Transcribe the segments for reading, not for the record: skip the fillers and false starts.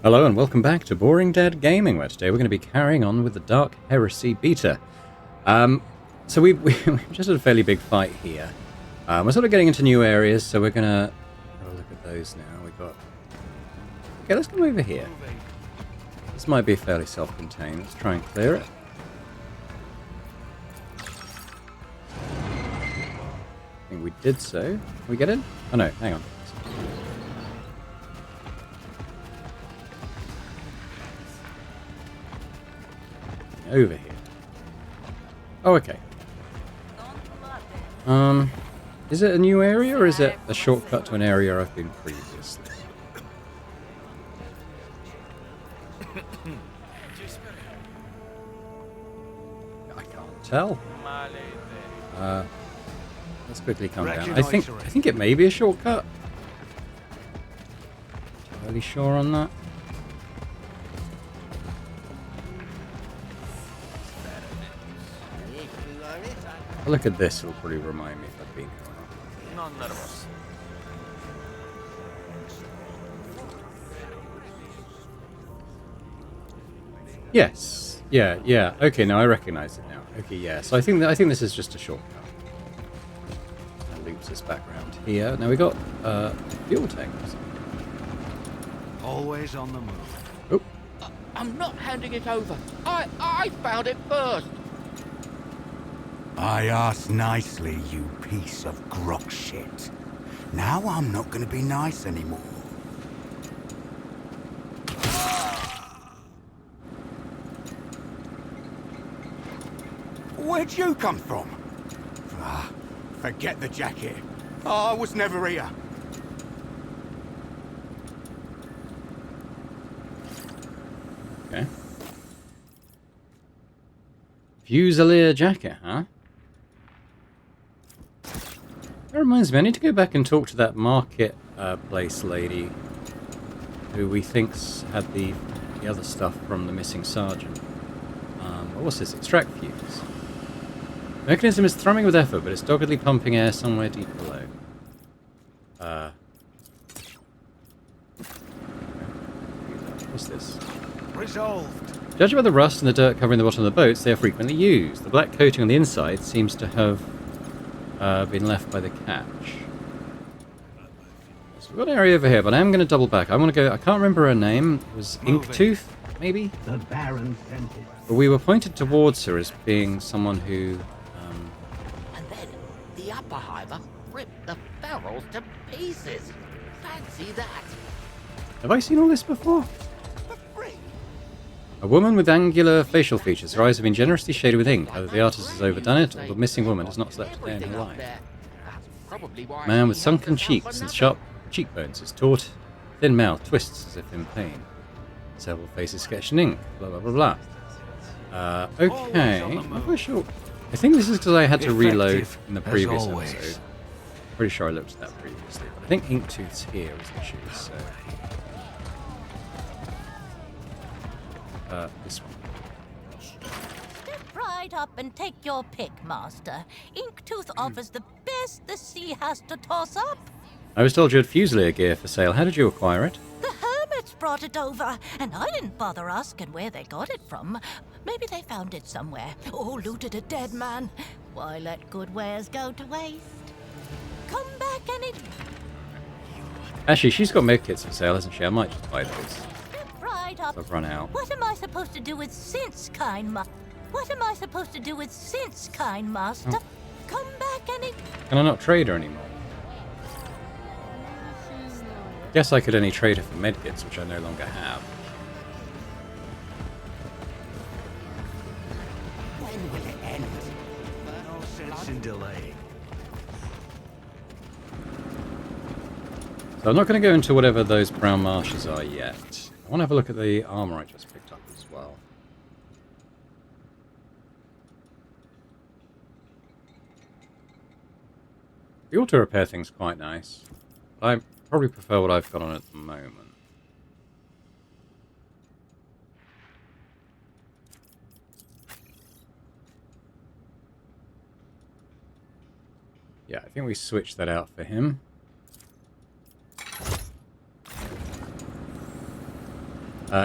Hello and welcome back to Boring Dead Gaming, where today we're going to be carrying on with the Dark Heresy beta. So we've just had a fairly big fight here. We're sort of getting into new areas, so we're going to have a look at those now. We've got... Okay, let's come over here. This might be fairly self-contained. Let's try and clear it. I think we did so. Can we get in? Oh no, hang on. Over here. Oh, okay. Is it a new area or is it a shortcut to an area I've been previously? I can't tell. Let's quickly come down. I think it may be a shortcut. Really sure on that? I'll look at this, it'll probably remind me if I've been here or not. Yes. Yeah. Okay, now I recognize it now. Okay, yeah. So I think this is just a shortcut. That loops us back around here. Now we got fuel tanks. Always on the move. Oh. I'm not handing it over. I found it first. I asked nicely, you piece of grok shit. Now I'm not going to be nice anymore. Where'd you come from? Ah, forget the jacket. I was never here. Okay. Fusilier jacket, huh? That reminds me, I need to go back and talk to that market place lady who we think's had the other stuff from the missing sergeant. What's this? Extract fuse. The mechanism is thrumming with effort, but it's doggedly pumping air somewhere deep below. What's this? Resolved. Judging by the rust and the dirt covering the bottom of the boats, they are frequently used. The black coating on the inside seems to have been left by the catch. So we've got an area over here, but I am going to double back. I want to go... I can't remember her name. It was Inktooth, maybe? The Baron sent it. But we were pointed towards her as being someone who... And then the Upperheimer ripped the barrels to pieces. Fancy that. Have I seen all this before? A woman with angular facial features. Her eyes have been generously shaded with ink. Either the artist has overdone it, or the missing woman has not slept a day in her life. A man with sunken cheeks and sharp cheekbones. His taut, thin mouth twists as if in pain. Several faces sketched in ink. Blah, blah, blah, blah. Okay. I'm not sure. I think this is because I had to reload in the previous episode. Pretty sure I looked at that previously. But I think Inktooth's here, isn't she? So... this one. Step right up and take your pick, Master. Inktooth offers the best the sea has to toss up. I was told you had Fusilier gear for sale. How did you acquire it? The hermits brought it over, and I didn't bother asking where they got it from. Maybe they found it somewhere, or looted a dead man. Why let good wares go to waste? Come back any... Actually, she's got medkits for sale, hasn't she? I might just buy those. Step right up. I've run out. What am I supposed to do with sense, kind master? What am I supposed to do with sense, kind master? Oh. Come back any... Can I not trade her anymore? Guess I could only trade her for medkits, which I no longer have. When will it end? No sense in delay. So I'm not going to go into whatever those brown marshes are yet. I want to have a look at the armor I just picked up as well. The auto repair thing's quite nice. I probably prefer what I've got on at the moment. Yeah, I think we switched that out for him.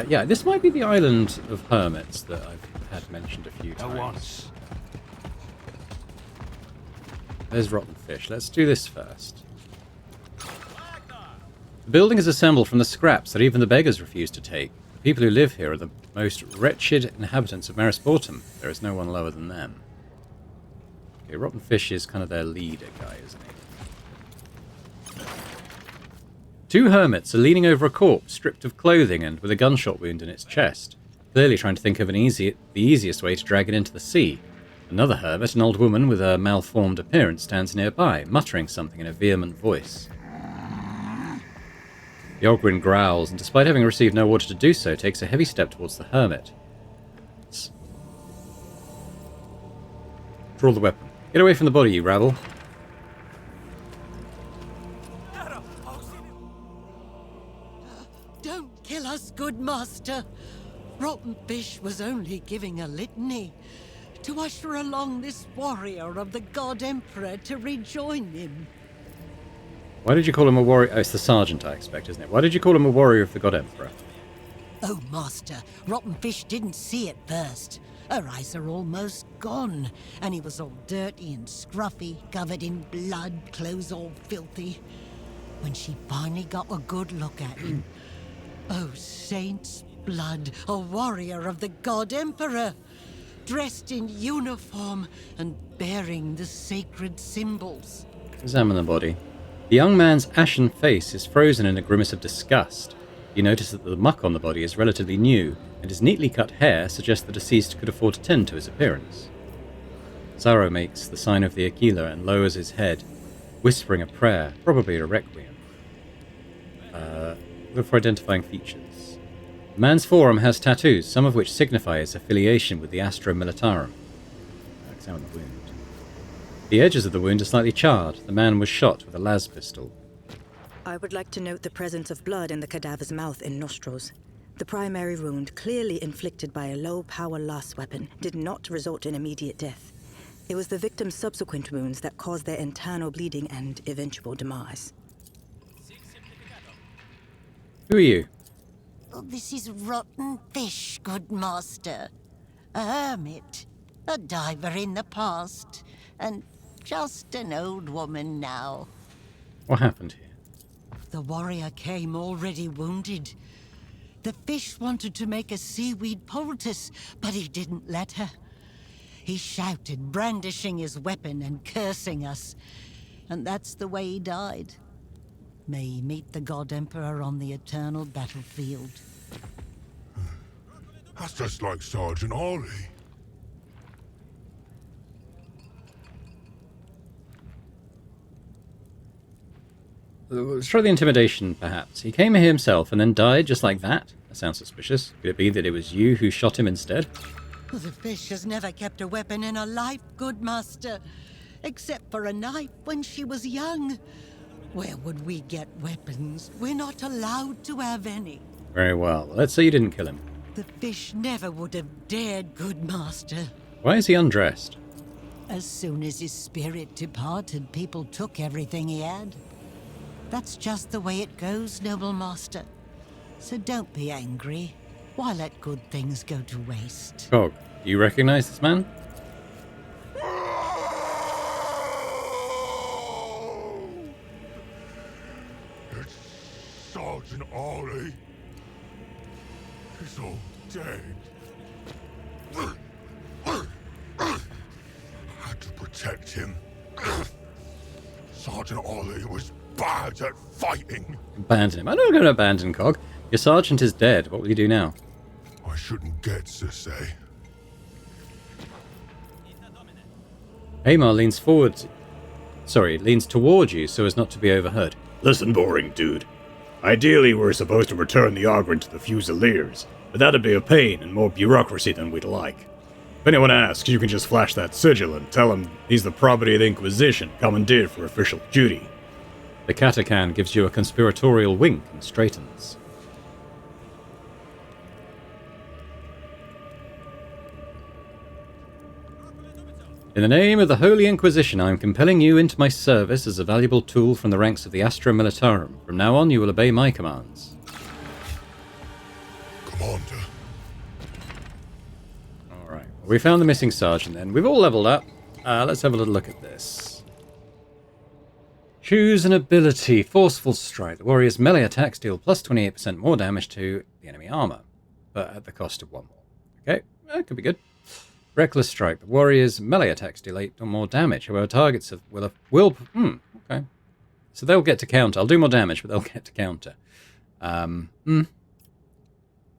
Yeah, this might be the island of hermits that I've had mentioned a few times. There's rotten fish. Let's do this first. The building is assembled from the scraps that even the beggars refuse to take. The people who live here are the most wretched inhabitants of Marisportum. There is no one lower than them. Okay, rotten fish is kind of their leader guy, isn't he? Two hermits are leaning over a corpse, stripped of clothing and with a gunshot wound in its chest, clearly trying to think of the easiest way to drag it into the sea. Another hermit, an old woman with a malformed appearance, stands nearby, muttering something in a vehement voice. The Ogrin growls, and despite having received no order to do so, takes a heavy step towards the hermit. Draw the weapon. Get away from the body, you rabble. Don't kill us, good master. Rotten Fish was only giving a litany to usher along this warrior of the God Emperor to rejoin him. Why did you call him a warrior? Oh, it's the sergeant, I expect, isn't it? Why did you call him a warrior of the God Emperor? Oh, master, Rotten Fish didn't see it first. Her eyes are almost gone, and he was all dirty and scruffy, covered in blood, clothes all filthy. When she finally got a good look at him, oh, saint's blood, a warrior of the God Emperor, dressed in uniform and bearing the sacred symbols. Examine the body. The young man's ashen face is frozen in a grimace of disgust. You notice that the muck on the body is relatively new, and his neatly cut hair suggests the deceased could afford to tend to his appearance. Zaro makes the sign of the Aquila and lowers his head, whispering a prayer, probably a requiem. Look for identifying features. The man's forearm has tattoos, some of which signify his affiliation with the Astra Militarum. Examine the wound. The edges of the wound are slightly charred. The man was shot with a las pistol. I would like to note the presence of blood in the cadaver's mouth and nostrils. The primary wound, clearly inflicted by a low-power las weapon, did not result in immediate death. It was the victim's subsequent wounds that caused their internal bleeding and eventual demise. Who are you? Oh, this is Rotten Fish, good master. A hermit, a diver in the past, and just an old woman now. What happened here? The warrior came already wounded. The fish wanted to make a seaweed poultice, but he didn't let her. He shouted, brandishing his weapon and cursing us. And that's the way he died. May he meet the God Emperor on the eternal battlefield. That's just like Sergeant Ollie. Let's try the intimidation, perhaps. He came here himself and then died just like that? That sounds suspicious. Could it be that it was you who shot him instead? The fish has never kept a weapon in her life, good master. Except for a knife when she was young. Where would we get weapons? We're not allowed to have any. Very well. Let's say you didn't kill him. The fish never would have dared, good master. Why is he undressed? As soon as his spirit departed, people took everything he had. That's just the way it goes, noble master. So don't be angry. Why let good things go to waste? Cog, do you recognize this man? It's Sergeant Ollie. He's all dead. Had to protect him. Sergeant Ollie was bad at fighting. Abandon him. I'm not going to abandon Cog. Your sergeant is dead. What will you do now? I shouldn't get to say. Amar leans toward you so as not to be overheard. Listen, boring dude. Ideally, we're supposed to return the Ogren to the Fusiliers, but that'd be a pain and more bureaucracy than we'd like. If anyone asks, you can just flash that sigil and tell him he's the property of the Inquisition, commandeered for official duty. The Katakan gives you a conspiratorial wink and straightens. In the name of the Holy Inquisition, I am compelling you into my service as a valuable tool from the ranks of the Astra Militarum. From now on, you will obey my commands. Commander. Alright, well, we found the missing sergeant then. We've all leveled up. Let's have a little look at this. Choose an ability. Forceful Strike. The warrior's melee attacks deal plus 28% more damage to the enemy armor, but at the cost of 1 more. Okay, that could be good. Reckless Strike. The warrior's melee attacks deal 8 or more damage. However, targets will... okay. So they'll get to counter. I'll do more damage, but they'll get to counter.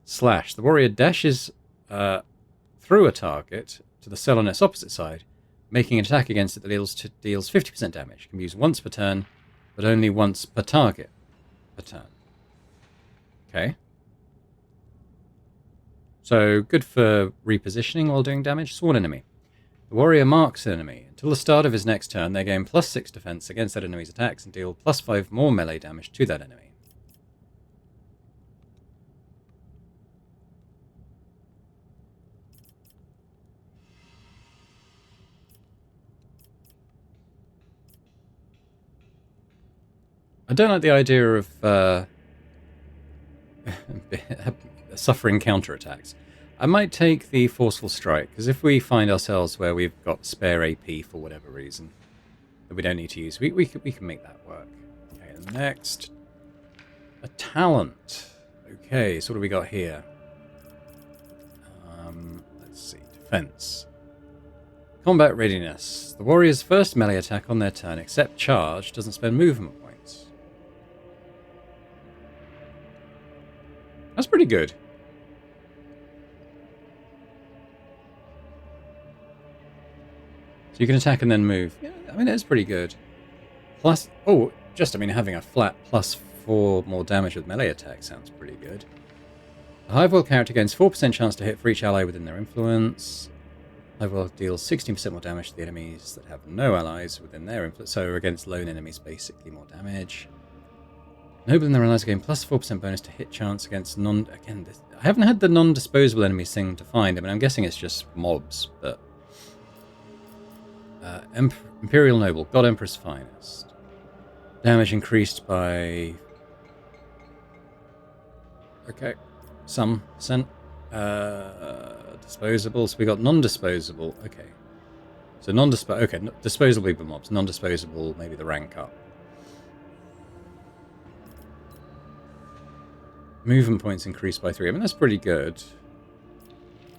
Slash. The warrior dashes through a target to the cell on its opposite side, making an attack against it that deals 50% damage. Can be used once per turn, but only once per target per turn. Okay. So, good for repositioning while doing damage. Sworn enemy. The warrior marks an enemy. Until the start of his next turn, they gain plus 6 defense against that enemy's attacks and deal plus 5 more melee damage to that enemy. I don't like the idea of suffering counterattacks. I might take the Forceful Strike, because if we find ourselves where we've got spare AP for whatever reason that we don't need to use, we can make that work. Okay, and next, a talent. Okay, so what do we got here? Let's see, defense. Combat readiness. The warrior's first melee attack on their turn, except charge, doesn't spend movement points. That's pretty good. So you can attack and then move. Yeah, I mean, that's pretty good. Plus, having a flat plus 4 more damage with melee attack sounds pretty good. A Hive-World character gains 4% chance to hit for each ally within their influence. Hive-World deals 16% more damage to the enemies that have no allies within their influence. So against lone enemies, basically more damage. Noble and their allies gain plus 4% bonus to hit chance against I haven't had the non-disposable enemies thing to find. I mean, I'm guessing it's just mobs, but... Imperial Noble, God Empress Finest. Damage increased by... Okay, some percent. Disposable, so we got non-disposable. Okay. So disposable even mobs. Non-disposable, maybe the rank up. Movement points increased by 3. I mean, that's pretty good.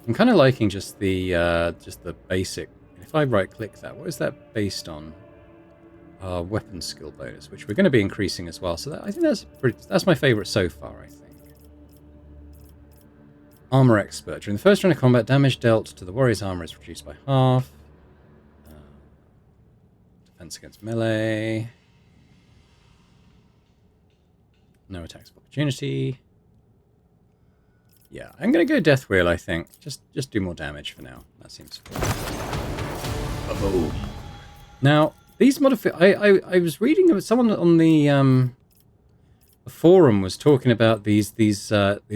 I'm kind of liking just the basic. If I right-click that, what is that based on? Weapon skill bonus, which we're going to be increasing as well. So I think that's my favorite so far, I think. Armor Expert. During the first round of combat, damage dealt to the warrior's armor is reduced by half. Defense against melee. No attacks of opportunity. Yeah, I'm going to go Death Wheel, I think. Just do more damage for now. That seems fun. Oh. Now, these I was reading about someone on the forum was talking about these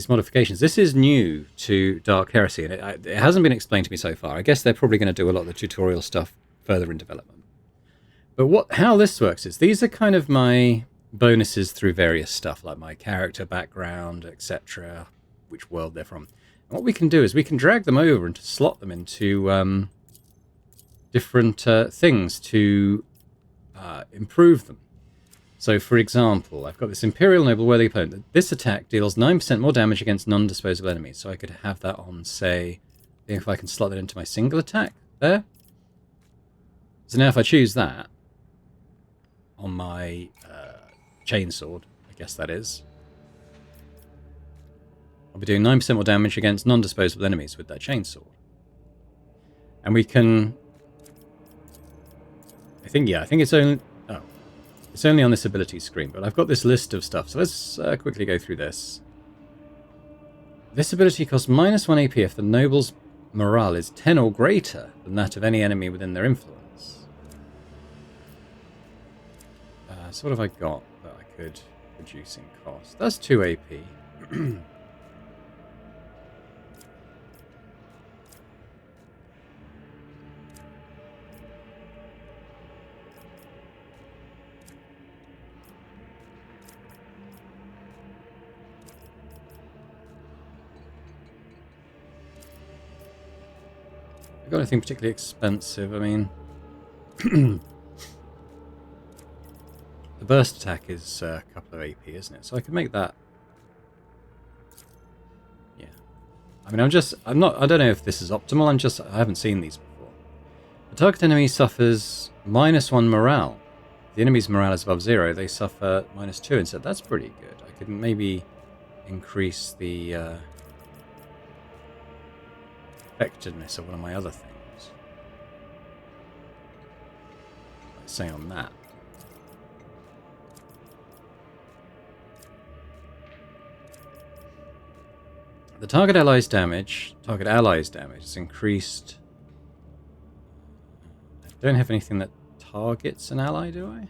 modifications. This is new to Dark Heresy, and it hasn't been explained to me so far. I guess they're probably going to do a lot of the tutorial stuff further in development. But how this works is these are kind of my bonuses through various stuff, like my character background, etc., which world they're from. And what we can do is we can drag them over and slot them into different things to improve them. So, for example, I've got this Imperial Noble Worthy Opponent. This attack deals 9% more damage against non-disposable enemies. So I could have that on, say, if I can slot that into my single attack there. So now if I choose that on my chainsword, I guess that is, I'll be doing 9% more damage against non-disposable enemies with that chainsword. And we can... I think it's only... Oh. It's only on this ability screen, but I've got this list of stuff, so let's quickly go through this. This ability costs -1 AP if the noble's morale is 10 or greater than that of any enemy within their influence. So what have I got that I could reduce in cost? That's 2 AP. I've got anything particularly expensive. I mean, the burst attack is a couple of AP, isn't it? So I could make that. Yeah. I mean, I don't know if this is optimal. I haven't seen these before. The target enemy suffers -1 morale. If the enemy's morale is above 0, they suffer -2 instead. That's pretty good. I could maybe increase the effectiveness of one of my other things. Let's say on that. The target allies damage is increased. I don't have anything that targets an ally, do I?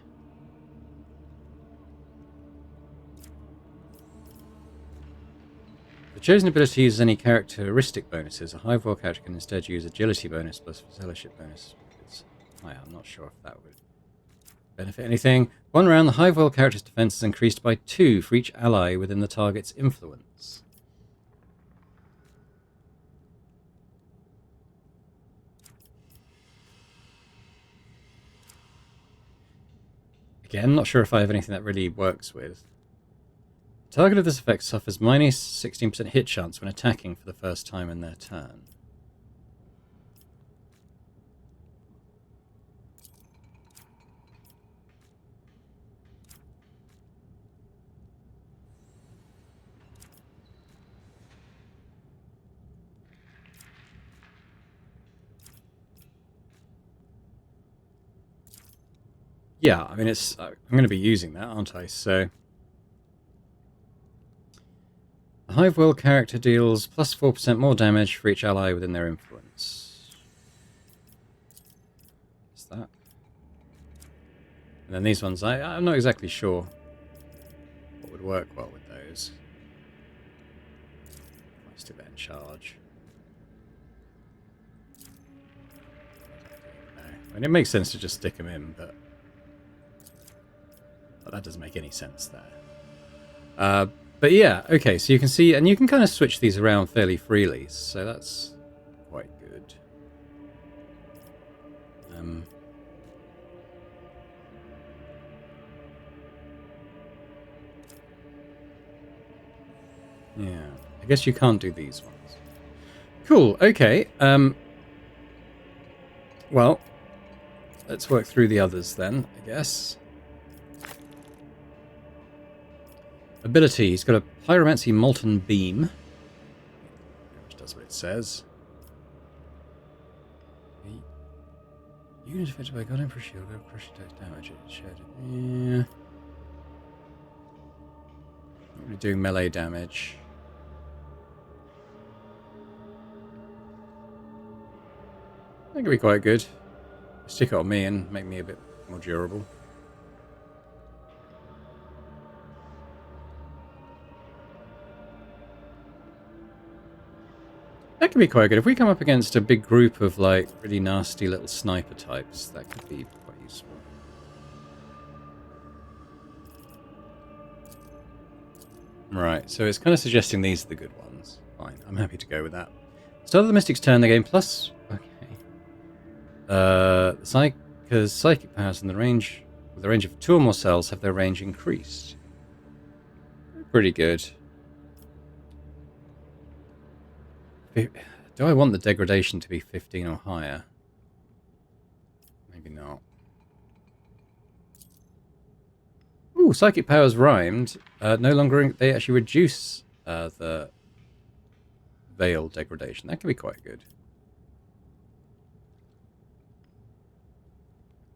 The chosen ability uses any characteristic bonuses. A Hive World character can instead use agility bonus plus fellowship bonus. I'm not sure if that would benefit anything. One round, the Hive World character's defense is increased by 2 for each ally within the target's influence. Again, not sure if I have anything that really works with. The target of this effect suffers -16% hit chance when attacking for the first time in their turn. Yeah, I mean, I'm going to be using that, aren't I? So, the Hive World character deals +4% more damage for each ally within their influence. What's that? And then these ones, I'm not exactly sure what would work well with those. Let's do that in charge. No. I mean, it makes sense to just stick them in, but that doesn't make any sense there. But yeah, okay, so you can see, and you can kind of switch these around fairly freely, so that's quite good. Yeah, I guess you can't do these ones. Cool, okay. Well, let's work through the others then, I guess. Ability, he's got a Pyromancy Molten Beam, which does what it says. Unit affected by God Emperor Shield, will crush attack damage. Yeah. Not really doing melee damage. I think it'll be quite good. Stick it on me and make me a bit more durable. That could be quite good. If we come up against a big group of, like, really nasty little sniper types, that could be quite useful. Right, so it's kind of suggesting these are the good ones. Fine, I'm happy to go with that. Start of the Mystic's turn, they gain plus... Okay. Because psychic powers in the range... With a range of 2 or more cells have their range increased. Pretty good. Do I want the degradation to be 15 or higher? Maybe not. Ooh, psychic powers rhymed. No longer... They actually reduce the veil degradation. That could be quite good.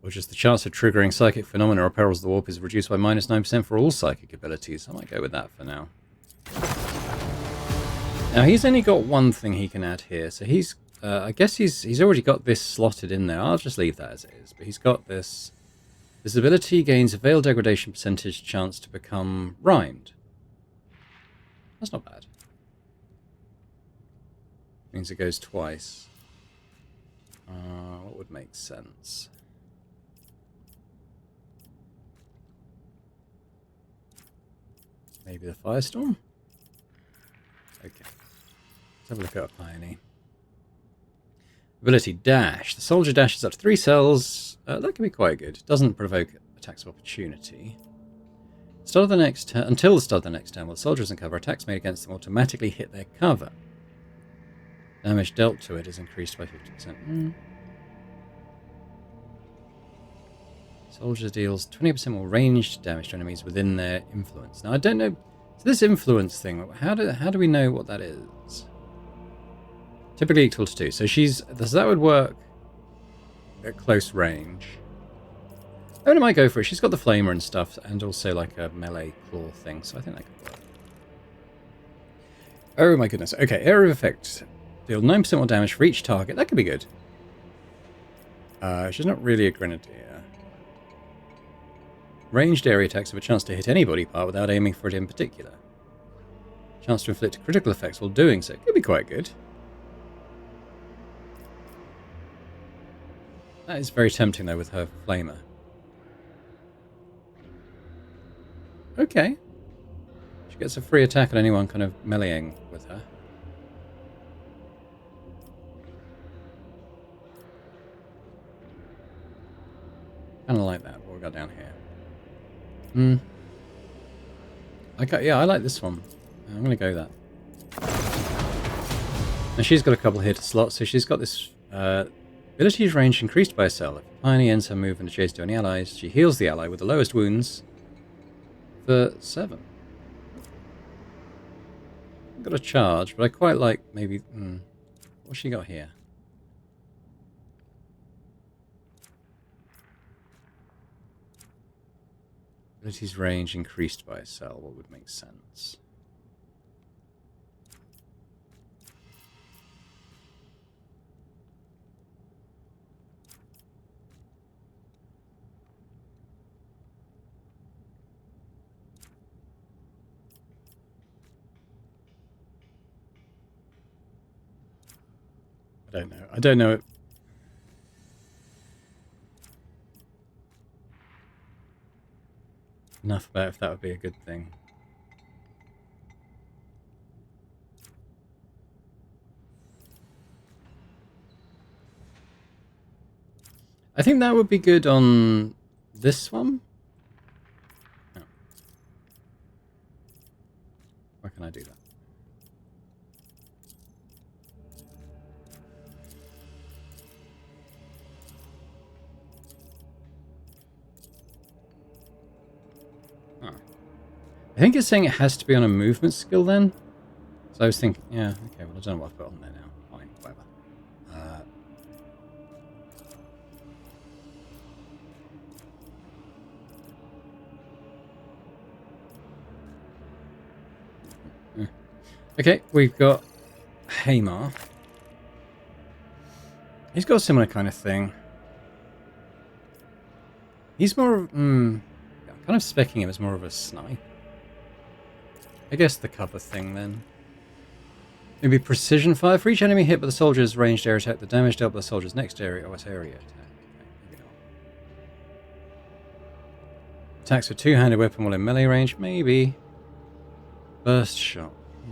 Or just the chance of triggering psychic phenomena or perils of the warp is reduced by -9% for all psychic abilities. I might go with that for now. Now he's only got one thing he can add here, so he's I guess he's already got this slotted in there. I'll just leave that as it is. But he's got this. This ability gains a veil degradation percentage chance to become rhymed. That's not bad. Means it goes twice. What would make sense? Maybe the Firestorm? Okay. Let's have a look at Pioneer. Ability Dash. The soldier dashes up to 3 cells. That can be quite good. Doesn't provoke attacks of opportunity. Start of the next turn, until the start of the next turn, while the soldier is in cover, attacks made against them automatically hit their cover. Damage dealt to it is increased by 50%. Soldier deals 20% more ranged damage to enemies within their influence. Now I don't know. So this influence thing, how do we know what that is? Typically equal to 2. So that would work at close range. I might go for it. She's got the flamer and stuff, and also like a melee claw thing, so I think that could work. Oh my goodness. Okay, area of effect. Deal 9% more damage for each target. That could be good. She's not really a grenadier. Ranged area attacks have a chance to hit any body part without aiming for it in particular. Chance to inflict critical effects while doing so. Could be quite good. That is very tempting though with her flamer. Okay. She gets a free attack on anyone kind of meleeing with her. Kind of like that, what we got down here. Okay, yeah, I like this one. I'm going to go that. And she's got a couple hit slots, so she's got this abilities range increased by a cell. If a pioneer ends her move and adjacent to any allies, she heals the ally with the lowest wounds for 7. I've got a charge, but I quite like maybe... what's she got here? Abilities range increased by a cell. What would make sense? I don't know. I don't know. Enough about if that would be a good thing. I think that would be good on this one. Oh. Where can I do that? I think it's saying it has to be on a movement skill then. So I was thinking, yeah, okay, well I don't know what I've put on there now. Fine, whatever. Okay, we've got Hamar. He's got a similar kind of thing. He's more of... I'm kind of specking him as more of a snipe. I guess the cover thing then. Maybe precision fire. For each enemy hit by the soldier's ranged area attack, the damage dealt by the soldier's next area or area attack. Okay, maybe not. Attacks with two-handed weapon while in melee range. Maybe. Burst shot. I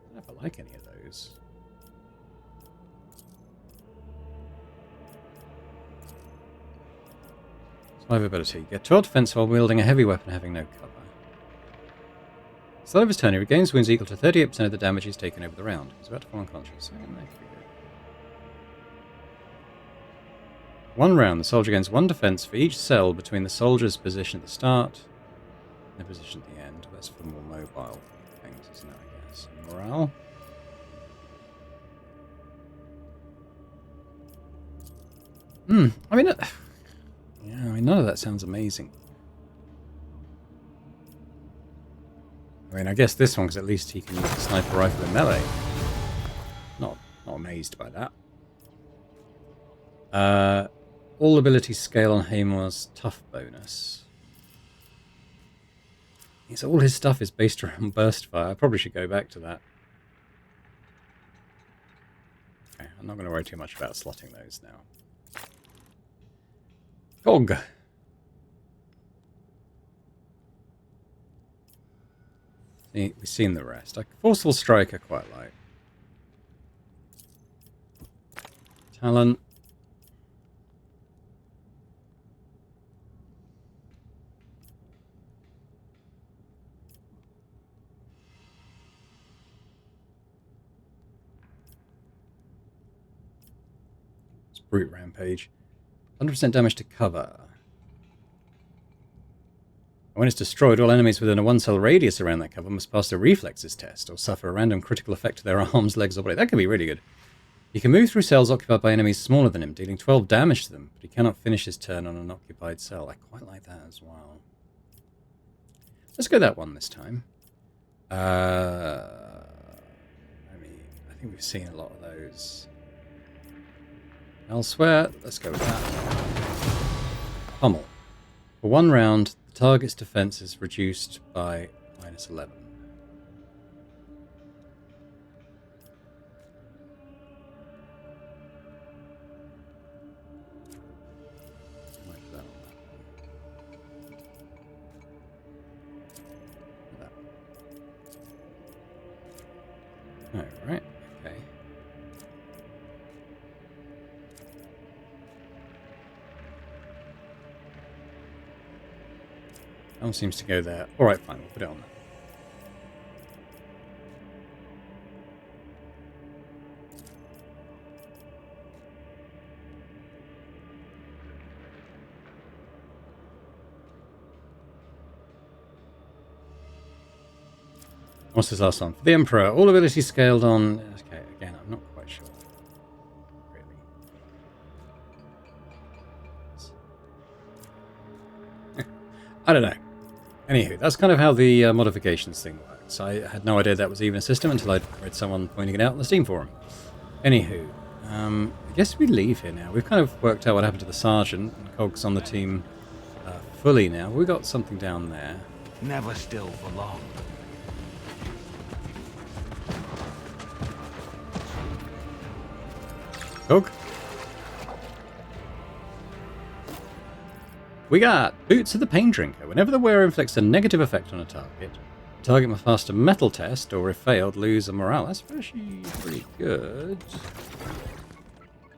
don't know if I like any of those. Survivability. Get 12 defense while wielding a heavy weapon having no cover. At the start of his turn, he regains wounds equal to 38% of the damage he's taken over the round. He's about to fall unconscious. One round, the soldier gains 1 defense for each cell between the soldier's position at the start and the position at the end. That's for more mobile things, isn't it, I guess. Morale. I mean... yeah, I mean, none of that sounds amazing. I mean, I guess this one, because at least he can use the sniper rifle in melee. Not amazed by that. All abilities scale on Hamar's tough bonus. Yes, all his stuff is based around burst fire. I probably should go back to that. Okay, I'm not going to worry too much about slotting those now. Gog. See, we've seen the rest. Forceful Strike I quite like. Talon. It's Brute Rampage. 100% damage to cover. When it's destroyed, all enemies within a 1-cell radius around that cover must pass the reflexes test or suffer a random critical effect to their arms, legs, or body. That could be really good. He can move through cells occupied by enemies smaller than him, dealing 12 damage to them, but he cannot finish his turn on an occupied cell. I quite like that as well. Let's go that one this time. I think we've seen a lot of those elsewhere. Let's go with that. Pummel. For 1 round, the target's defense is reduced by -11. Alright, okay. That one seems to go there. Alright, fine, we'll put it on there. What's this last one? For the Emperor, all abilities scaled on... Okay, again, I'm not quite sure. Really. I don't know. Anywho, that's kind of how the modifications thing works. I had no idea that was even a system until I read someone pointing it out on the Steam forum. Anywho, I guess we leave here now. We've kind of worked out what happened to the Sergeant, and Cog's on the team fully now. We've got something down there. Never still for long. Cog. We got Boots of the Pain Drinker. Whenever the wearer inflicts a negative effect on a target, the target must pass a metal test, or if failed, lose a morale. That's actually pretty good.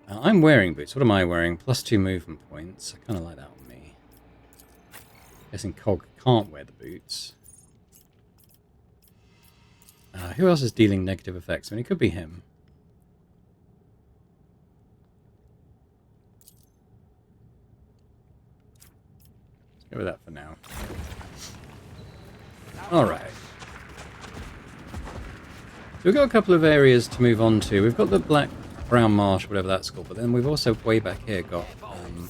I'm wearing boots. What am I wearing? +2 movement points. I kind of like that on me. Guessing Cog can't wear the boots. Who else is dealing negative effects? I mean, it could be him. Go with that for now. Alright. So we've got a couple of areas to move on to. We've got the Brown Marsh, whatever that's called, but then we've also, way back here, got an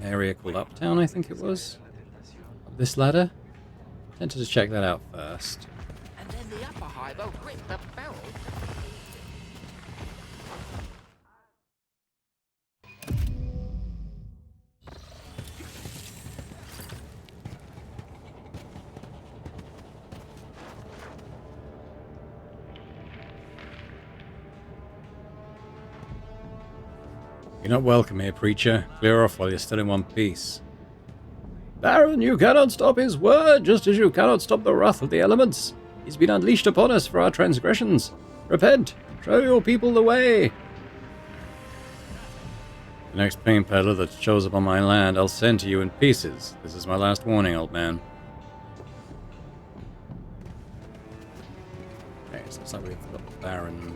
area called Uptown, I think it was. Up this ladder. I tend to just check that out first. And then the upper hiver ripped the barrel. You're not welcome here, preacher. Clear off while you're still in one piece. Baron, you cannot stop his word, just as you cannot stop the wrath of the elements. He's been unleashed upon us for our transgressions. Repent, show your people the way. The next pain peddler that shows up on my land, I'll send to you in pieces. This is my last warning, old man. Okay, so it's like we've got the Baron's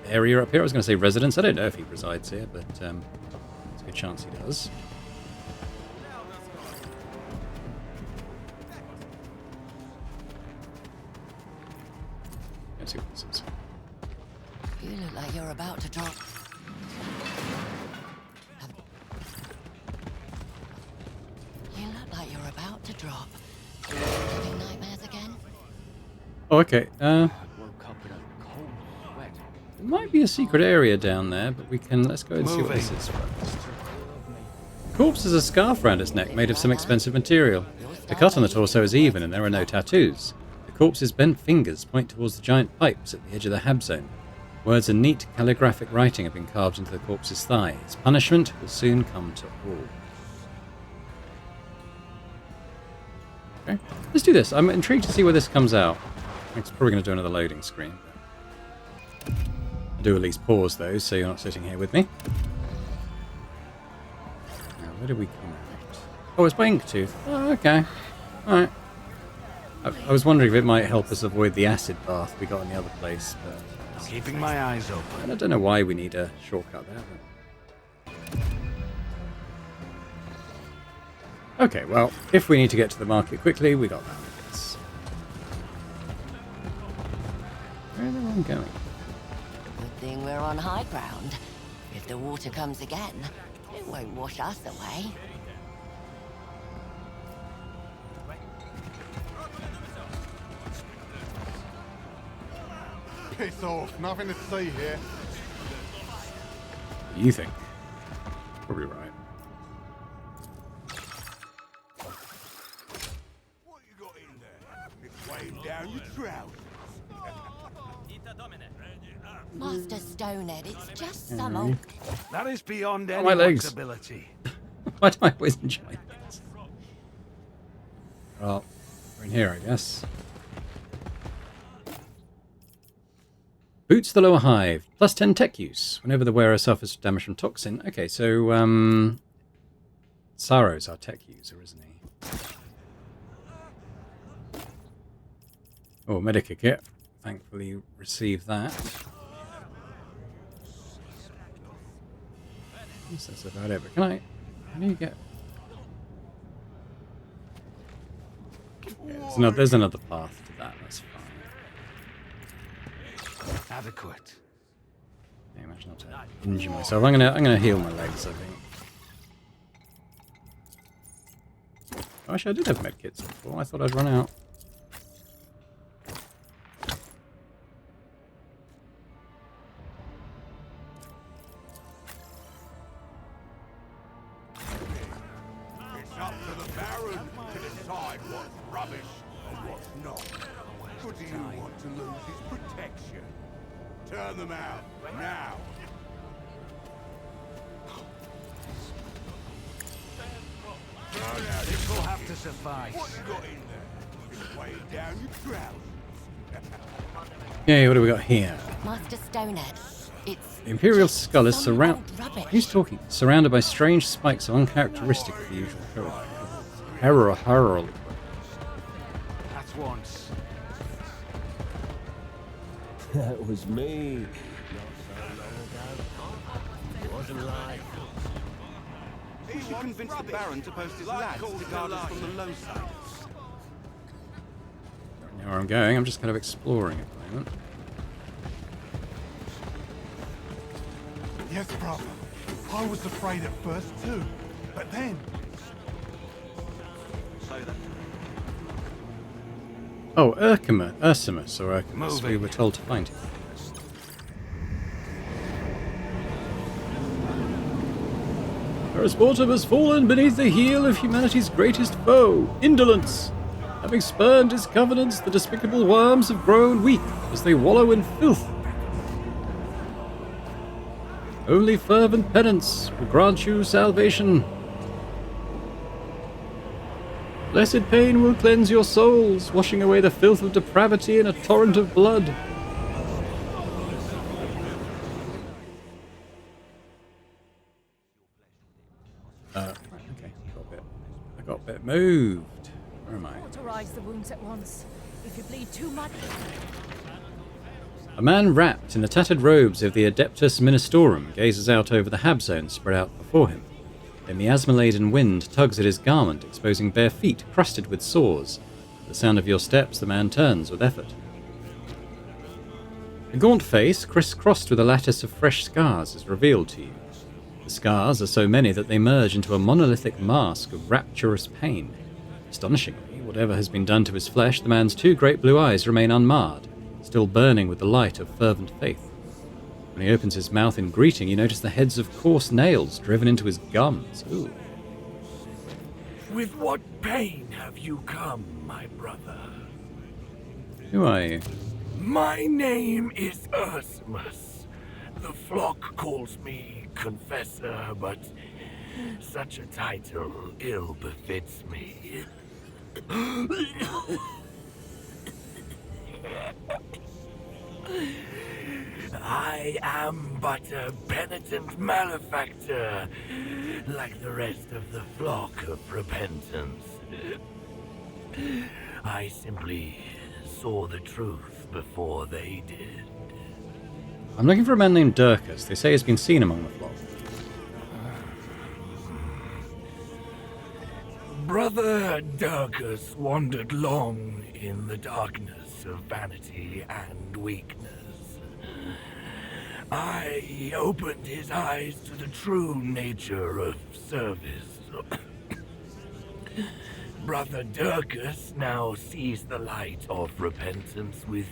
area up here. I was going to say residence. I don't know if he resides here, but there's a good chance he does. Let's see what this is. You look like you're about to drop. You look like you're about to drop. Having nightmares again? Oh, okay. There might be a secret area down there, but we can... Let's go and see what this is first. The corpse has a scarf around its neck made of some expensive material. The cut on the torso is even and there are no tattoos. The corpse's bent fingers point towards the giant pipes at the edge of the hab zone. Words in neat calligraphic writing have been carved into the corpse's thigh. Its punishment will soon come to all. Okay, let's do this. I'm intrigued to see where this comes out. It's probably going to do another loading screen. I do at least pause those, so you're not sitting here with me. Now, where did we come out? Oh, it's by Inktooth. Oh, okay. Alright. I was wondering if it might help us avoid the acid bath we got in the other place, but... Keeping my eyes open. And I don't know why we need a shortcut there, but... Okay, well, if we need to get to the market quickly, we got that, I guess. Where are they all going? Good thing we're on high ground. If the water comes again, it won't wash us away. Piss off, nothing to see here. You think? Probably right. What you got in there? It's weighing down your trousers. Master Stonehead, it's just some old... That is beyond my legs. anyone's ability. Why do I always enjoy this? Well, we're in here, I guess. Boots the lower hive. Plus 10 tech use. Whenever the wearer suffers damage from toxin. Okay, so, Saro's our tech user, isn't he? Oh, Medica kit. Thankfully received that. Yes, that's about it, but can I... How do you get... Yeah, there's another path to that, that's fine. Adequate. Yeah, imagine not to injure myself. I'm gonna heal my legs, I think. Oh, actually, I did have medkits before. I thought I'd run out. It's up to the Baron to decide what's rubbish and what's not. Or do you want to lose his protection? Turn them out, now! This will have to suffice. What you got in there? It's weighing down your trousers. Yeah, what do we got here? Master Stonehead, it's... The Imperial Skull is some old rubbish. Who's talking? Surrounded by strange spikes of uncharacteristic of the usual herald. That's once. That was me. Not so long ago. It wasn't like... We should convince the Baron to post his lads to guard us from the low side. Don't know where I'm going. I'm just kind of exploring at the moment. Yes, brother. I was afraid at first too, but then... Oh, Ursimus, or Ursimus. We were told to find him. Erisbortum has fallen beneath the heel of humanity's greatest foe, indolence. Having spurned his covenants, the despicable worms have grown weak as they wallow in filth. Only fervent penance will grant you salvation. Blessed pain will cleanse your souls, washing away the filth of depravity in a torrent of blood. Okay, I got a bit moved. Where am I? Cauterize the wounds at once. If you bleed too much... A man wrapped in the tattered robes of the Adeptus Ministorum gazes out over the hab zone spread out before him. A miasma-laden wind tugs at his garment, exposing bare feet crusted with sores. At the sound of your steps, the man turns with effort. A gaunt face, criss-crossed with a lattice of fresh scars, is revealed to you. The scars are so many that they merge into a monolithic mask of rapturous pain. Astonishingly, whatever has been done to his flesh, the man's two great blue eyes remain unmarred, still burning with the light of fervent faith. When he opens his mouth in greeting, you notice the heads of coarse nails driven into his gums. Ooh. With what pain have you come, my brother? Who are you? My name is Ursimus. The flock calls me Confessor, but such a title ill befits me. I I am but a penitent malefactor, like the rest of the flock of repentance. I simply saw the truth before they did. I'm looking for a man named Durkas. They say he's been seen among the flock. Brother Durkas wandered long in the darkness of vanity and weakness. I opened his eyes to the true nature of service. Brother Durkas now sees the light of repentance with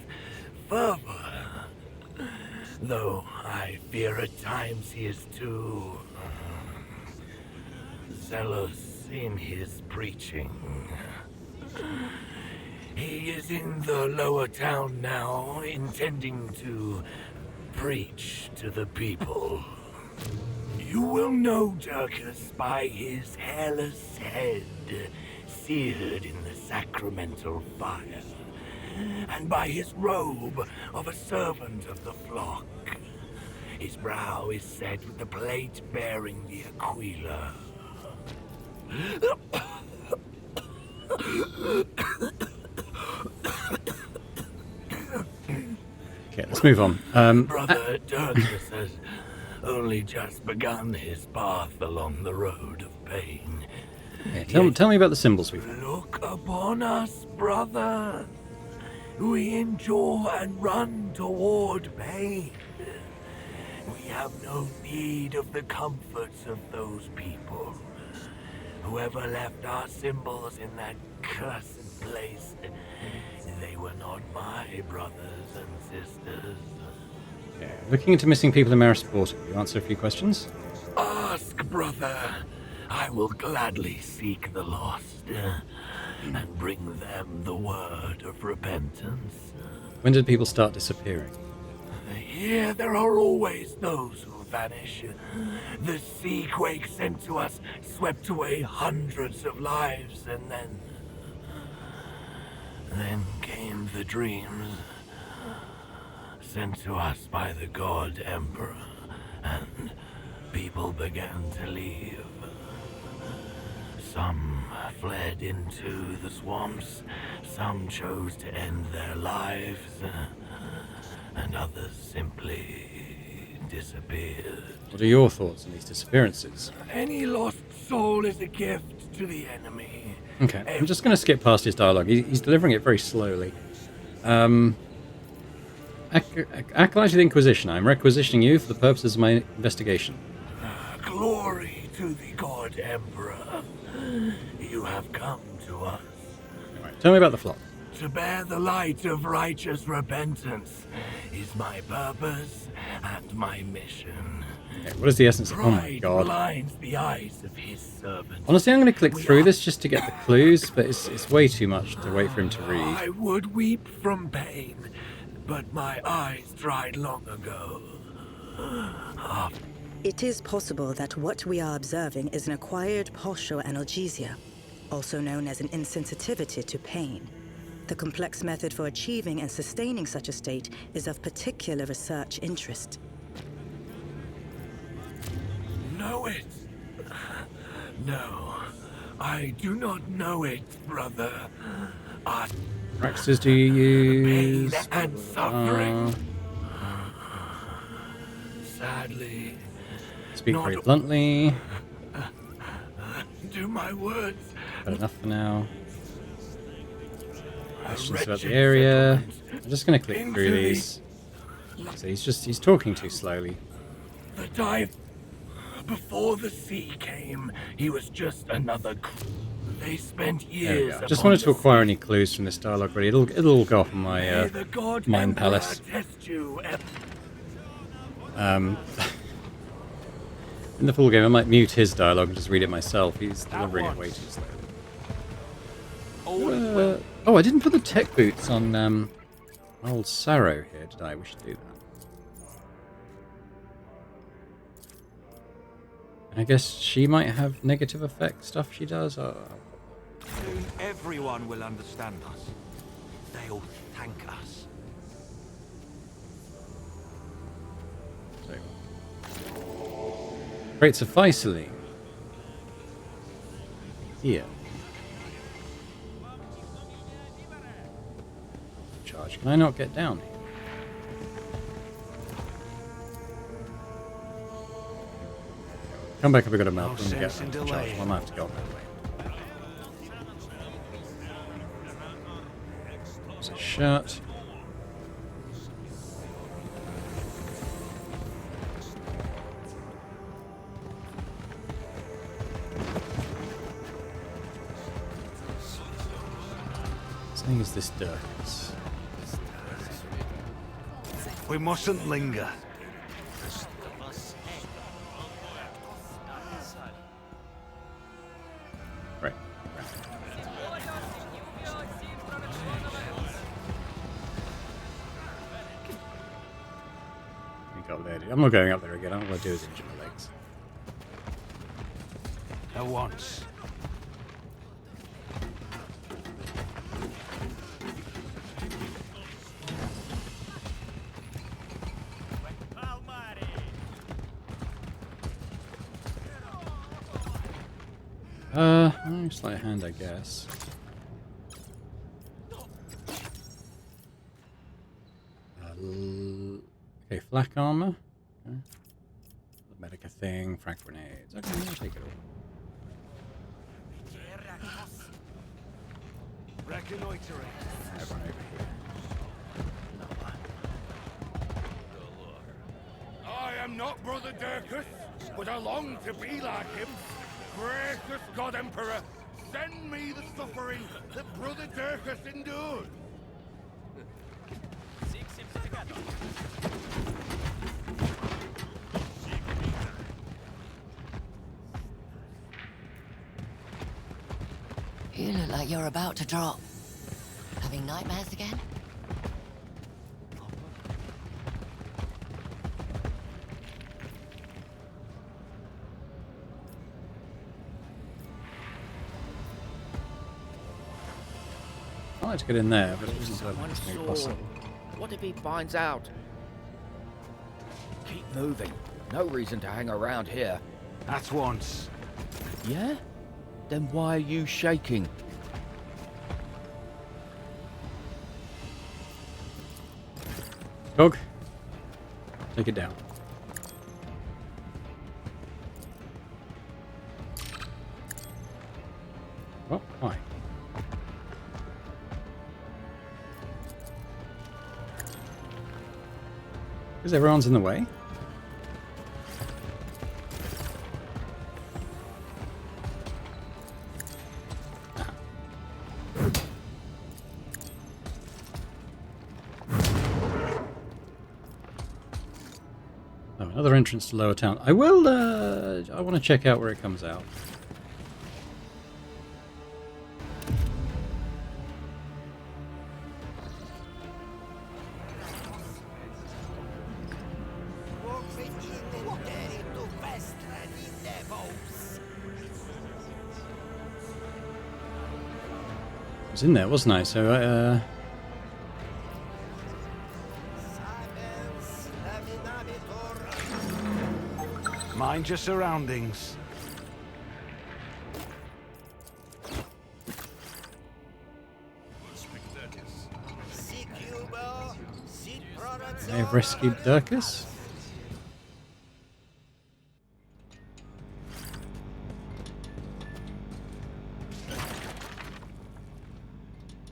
fervor, though I fear at times he is too zealous in his preaching. He is in the lower town now, intending to preach to the people. You will know Durkas by his hairless head, seared in the sacramental fire, and by his robe of a servant of the flock. His brow is set with the plate bearing the aquila. Okay, let's move on. Brother Durkas has only just begun his path along the road of pain. Yeah, tell me about the symbols we found. Look upon us, brother. We endure and run toward pain. We have no need of the comforts of those people. Whoever left our symbols in that cursed place, they were not my brothers and sisters. Yeah, looking into missing people in Marisport. Will you answer a few questions? Ask, brother. I will gladly seek the lost and bring them the word of repentance. When did people start disappearing? Here there are always those who vanish. The sea quake sent to us swept away hundreds of lives, and then came the dreams sent to us by the God Emperor, and people began to leave. Some fled into the swamps, some chose to end their lives, and others simply disappeared. What are your thoughts on these disappearances? Any lost soul is a gift to the enemy. Okay, I'm just going to skip past his dialogue. He's delivering it very slowly. Acolyte of the Inquisition, I'm requisitioning you for the purposes of my investigation. Glory to the God Emperor. You have come to us. Right, tell me about the flock. To bear the light of righteous repentance is my purpose and my mission. Okay, what is the essence of... Oh my god. Blinds the eyes of his servants. Honestly, I'm going to click through this just to get the clues, but it's way too much to wait for him to read. I would weep from pain, but my eyes dried long ago. It is possible that what we are observing is an acquired partial analgesia, also known as an insensitivity to pain. The complex method for achieving and sustaining such a state is of particular research interest. Know it? No, I do not know it, brother. Practices do you use? Pain and suffering. Sadly. Speak very bluntly. Do my words. But enough for now. Questions about the area. I'm just going to click through these. So he's talking too slowly. The dive before the sea came, he was just another. They spent years. I just wanted to acquire any clues from this dialogue, but it'll all go off in my mind palace. In the full game, I might mute his dialogue and just read it myself. He's delivering it way too slowly. Oh, I didn't put the tech boots on old Sarrow here, did I? We should do that. I guess she might have negative effect stuff she does. Soon everyone will understand us. They'll thank us. Crates of Visaline. Here. Charge. Can I not get down here? Come back if we've got a map and get charge. I might have to go that way. There's a shirt. Saying is this Dirks? We mustn't linger. Right. I'm not going up there again. All I do is injure my legs. At once. Sleight of hand, I guess. Okay, flak armor. Okay. The medica thing, frag grenades. Okay, I'll take it all. Reconnoitering. Everyone over here. I am not Brother Dirkus, but I long to be like him. Gracious God Emperor, send me the suffering that Brother Dirkus endured. You look like you're about to drop. Having nightmares again? I'd like to get in there, but it doesn't look like it's really possible. What if he finds out? Keep moving. No reason to hang around here. At once. Yeah? Then why are you shaking? Cog, take it down. Oh, why? Because everyone's in the way? Oh, another entrance to Lower Town. I will, I want to check out where it comes out. I was in there, wasn't I? So, Mind your surroundings. They've rescued Dirkus.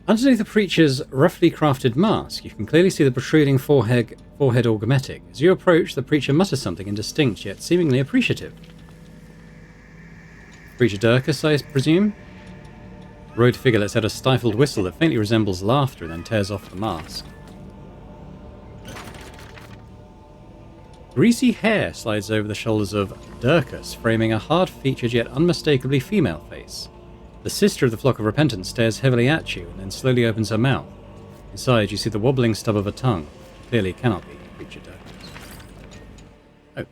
Underneath the preacher's roughly crafted mask, you can clearly see the protruding forehead augmetic. As you approach, the preacher mutters something indistinct, yet seemingly appreciative. Preacher Dirkus, I presume? The robed figure lets out a stifled whistle that faintly resembles laughter and then tears off the mask. Greasy hair slides over the shoulders of Dirkus, framing a hard-featured yet unmistakably female face. The sister of the Flock of Repentance stares heavily at you and then slowly opens her mouth. Inside, you see the wobbling stub of a tongue. Clearly cannot be Preacher Dirkus.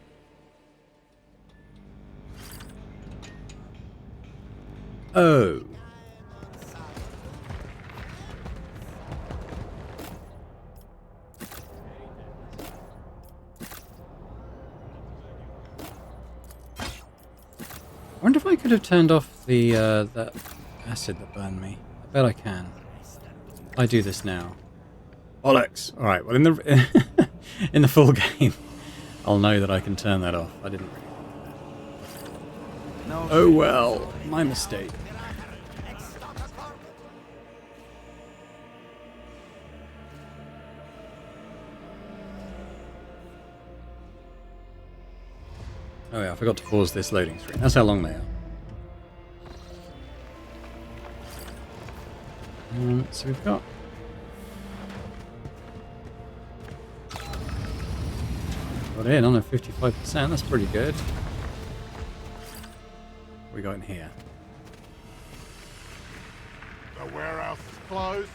Oh. Oh. wonder if I could have turned off the that acid that burned me. I bet I can. I do this now. Bollocks! Alright, well in the in the full game, I'll know that I can turn that off. I didn't really. No Oh well, my mistake. Oh yeah, I forgot to pause this loading screen. That's how long they are. So we've got... Got in on a 55%, that's pretty good. What we got in here? The warehouse is closed.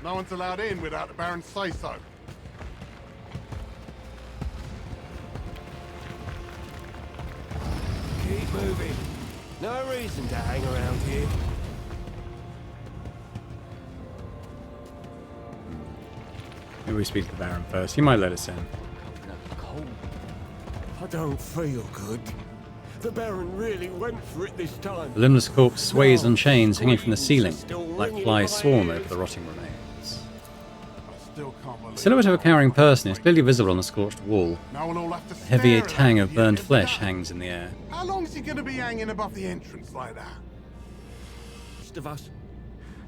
No one's allowed in without the Baron's say-so. Keep moving. No reason to hang around here. Maybe we speak to the Baron first. He might let us in. I don't feel good. The Baron really went for it this time. The limbless corpse sways on chains hanging from the ceiling, like flies swarm over the rotting remains. The silhouette of a cowering person is clearly visible on the scorched wall. No one will have to A heavy stare at tang him. of burned flesh hangs in the air. How long is he going to be hanging above the entrance like that? Most of us.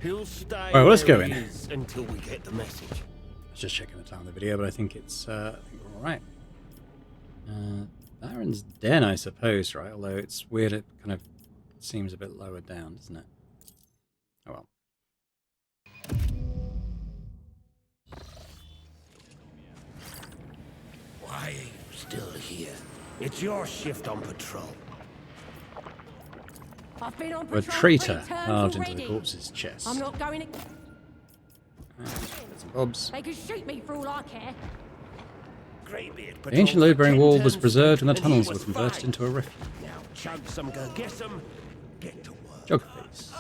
He'll stay Alright, well, let's where go he in. is until we get the message. I was just checking the time of the video, but I think it's I think we're alright. Baron's Den, I suppose, right? Although it's weird, it kind of seems a bit lower down, doesn't it? Oh well. Why are you still here? It's your shift on patrol. I've been on A patrol traitor 3 turns carved into the already. corpse's chest. I'm not going to... Bits and bobs. They can shoot me for all I care. The ancient load-bearing wall was preserved and the tunnels were converted into a refuge. Now chug some, go get some, get to work. Geographies.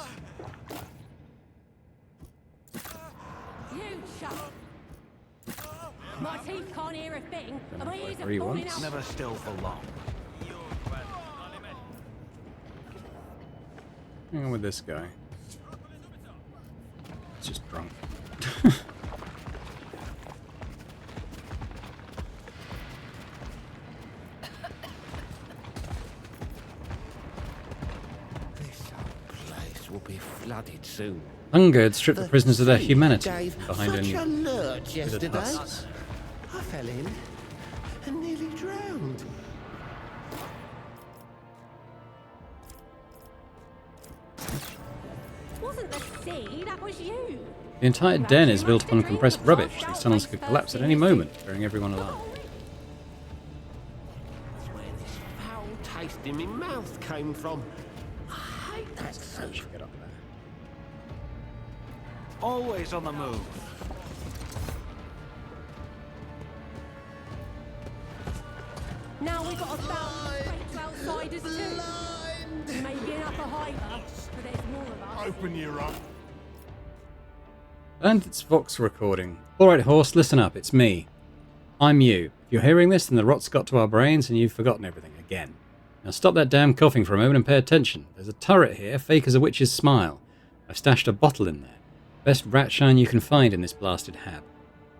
You shut up. My teeth can't hear a thing, and my ears are Agree falling once. out. Never still for long. Hang on with this guy. He's just drunk. Place will be flooded soon. Hunger had stripped the prisoners of their humanity Gave behind such only a lurch withered yesterday. husks. I fell in and nearly drowned. Wasn't the sea, that was you. The entire den is built upon compressed rubbish. These tunnels could collapse at any moment, burying everyone alive. That's where this foul taste in my mouth came from. I hate that So we should get up there. Always on the move. Now we've got 1,000 French outsiders too. Maybe an upper hiver, but there's more of us. Open your up. And it's Vox recording. Alright, horse, listen up, it's me. I'm you. If you're hearing this, then the rot's got to our brains and you've forgotten everything again. Now stop that damn coughing for a moment and pay attention. There's a turret here, fake as a witch's smile. I've stashed a bottle in there. Best rat shine you can find in this blasted hab.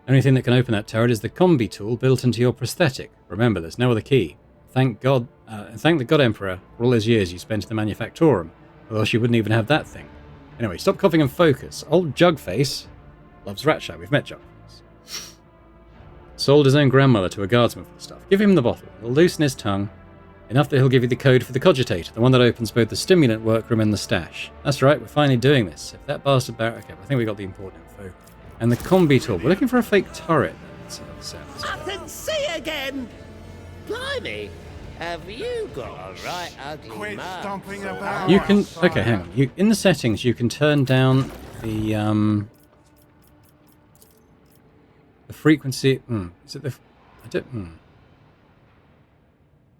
Only thing that can open that turret is the combi tool built into your prosthetic. Remember, there's no other key. Thank God, and thank the God Emperor for all those years you spent in the Manufactorum, or else you wouldn't even have that thing. Anyway, stop coughing and focus. Old Jugface loves Ratchet. We've met Jugface. Sold his own grandmother to a guardsman for the stuff. Give him the bottle. It'll loosen his tongue. Enough that he'll give you the code for the cogitator, the one that opens both the stimulant workroom and the stash. That's right, we're finally doing this. If that bastard Barrett... Okay, I think we got the important info. And the combi tool. We're looking for a fake turret. Let's see how this sounds. Up and see again! Blimey! Have you got a right ugly Quit mug? stomping about. You can... Okay, hang on. In the settings, you can turn down the frequency... is it the... I don't...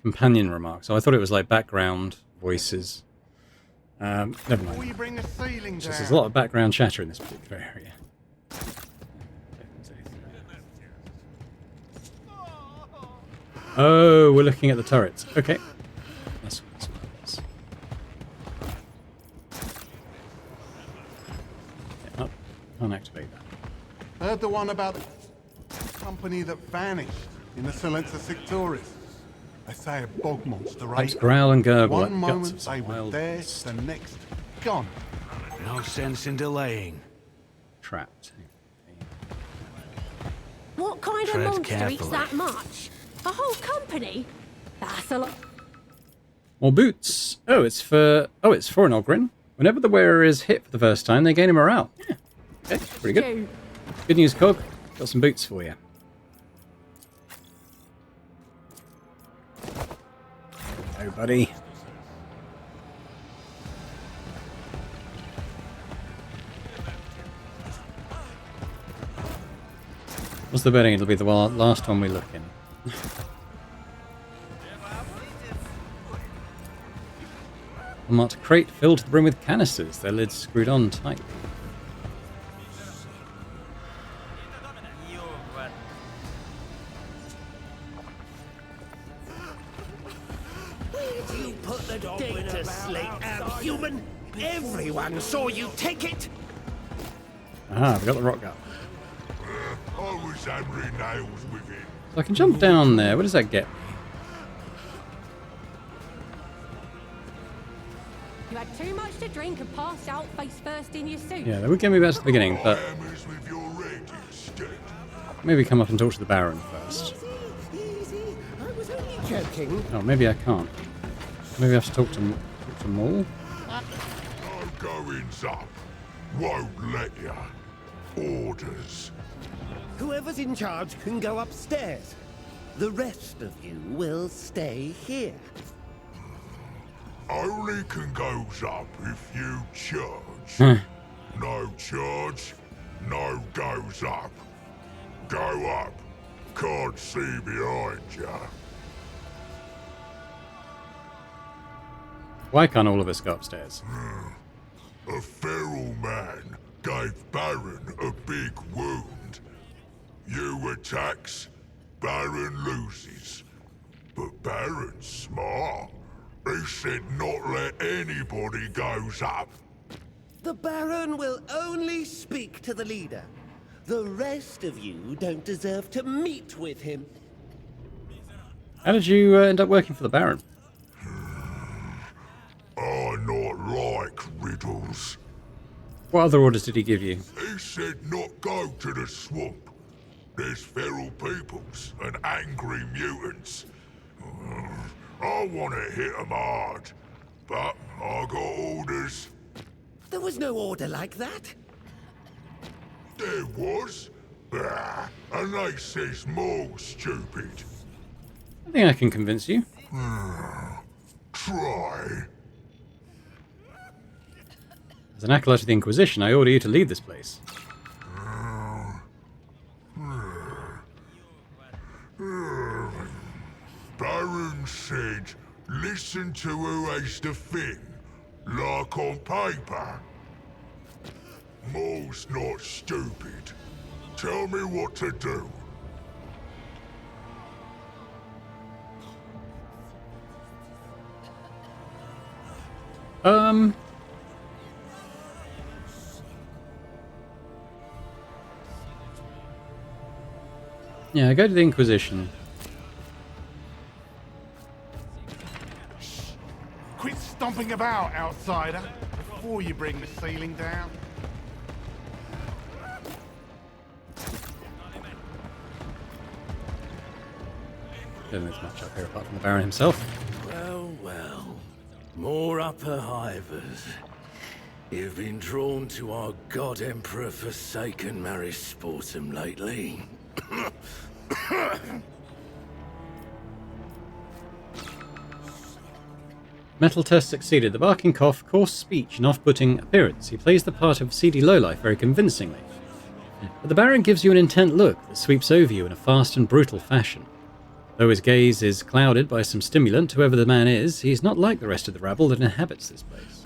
Companion remarks. Oh, I thought it was like background voices. Never Before mind. you bring the ceiling It's down. just there's a lot of background chatter in this particular area. Oh, we're looking at the turrets. Okay. That's what it is. Can't activate that. Heard the one about the company that vanished in the Silencer Sectoris. They say a bog monster Pipes ate growl and gurgle one like the guts moment of some they were wild there, beast. the next gone. No sense in delaying. Trapped. What kind Tread of monster eats carefully. that much? A whole company? That's a lot. More boots. Oh, it's for an Ogryn. Whenever the wearer is hit for the first time, they gain a morale. Yeah. Okay, pretty good. Good news, Cog. Got some boots for you. Hey, buddy. What's the betting? It'll be the last one we look in. Unmarked crate filled to the brim with canisters, their lids screwed on tightly. You put the data slate out, human. Everyone saw you take it. Ah, we got the rock gut. I was hammering nails with it. So I can jump down there. What does that get me? You had too much to drink and passed out face first in your suit. Yeah, that would get me back to the beginning, but Hammers with your red instead. maybe come up and talk to the Baron first. Easy. I was only joking. Oh, maybe I can't. Maybe I have to talk to Maul? No goings up. Won't let ya. Orders. Whoever's in charge can go upstairs. The rest of you will stay here. Only can goes up if you charge. No charge, no goes up. Go up. Can't see behind ya. Why can't all of us go upstairs? A feral man gave Baron a big wound. You attacks, Baron loses. But Baron's smart. He said not let anybody goes up. The Baron will only speak to the leader. The rest of you don't deserve to meet with him. How did you end up working for the Baron? I not like riddles. What other orders did he give you? He said not go to the swamp. There's feral peoples and angry mutants. I want to hit 'em hard, but I got orders. There was no order like that. There was. And they says more stupid. I think I can convince you. Try. As an acolyte of the Inquisition, I order you to lead this place. Baron said, listen to who has the thing, like on paper. Maul's not stupid. Tell me what to do. Yeah, go to the Inquisition. Quit stomping about, outsider, before you bring the ceiling down. Don't think there's much up here apart from the Baron himself. Well, well. More upper hivers. You've been drawn to our God Emperor forsaken Maris Sportum lately. Metal test succeeded. The barking cough, coarse speech, and off-putting appearance. He plays the part of seedy lowlife very convincingly. But the Baron gives you an intent look that sweeps over you in a fast and brutal fashion. Though his gaze is clouded by some stimulant, whoever the man is, he's not like the rest of the rabble that inhabits this place.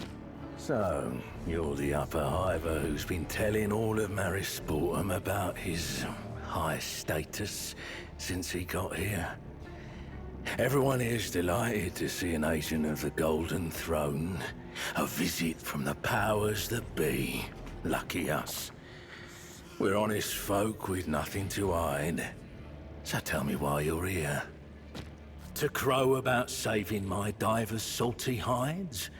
So, you're the upper hiver who's been telling all of Maris Sportum about his high status since he got here. Everyone here's delighted to see an agent of the Golden Throne. A visit from the powers that be. Lucky us. We're honest folk with nothing to hide. So tell me why you're here. To crow about saving my divers' salty hides?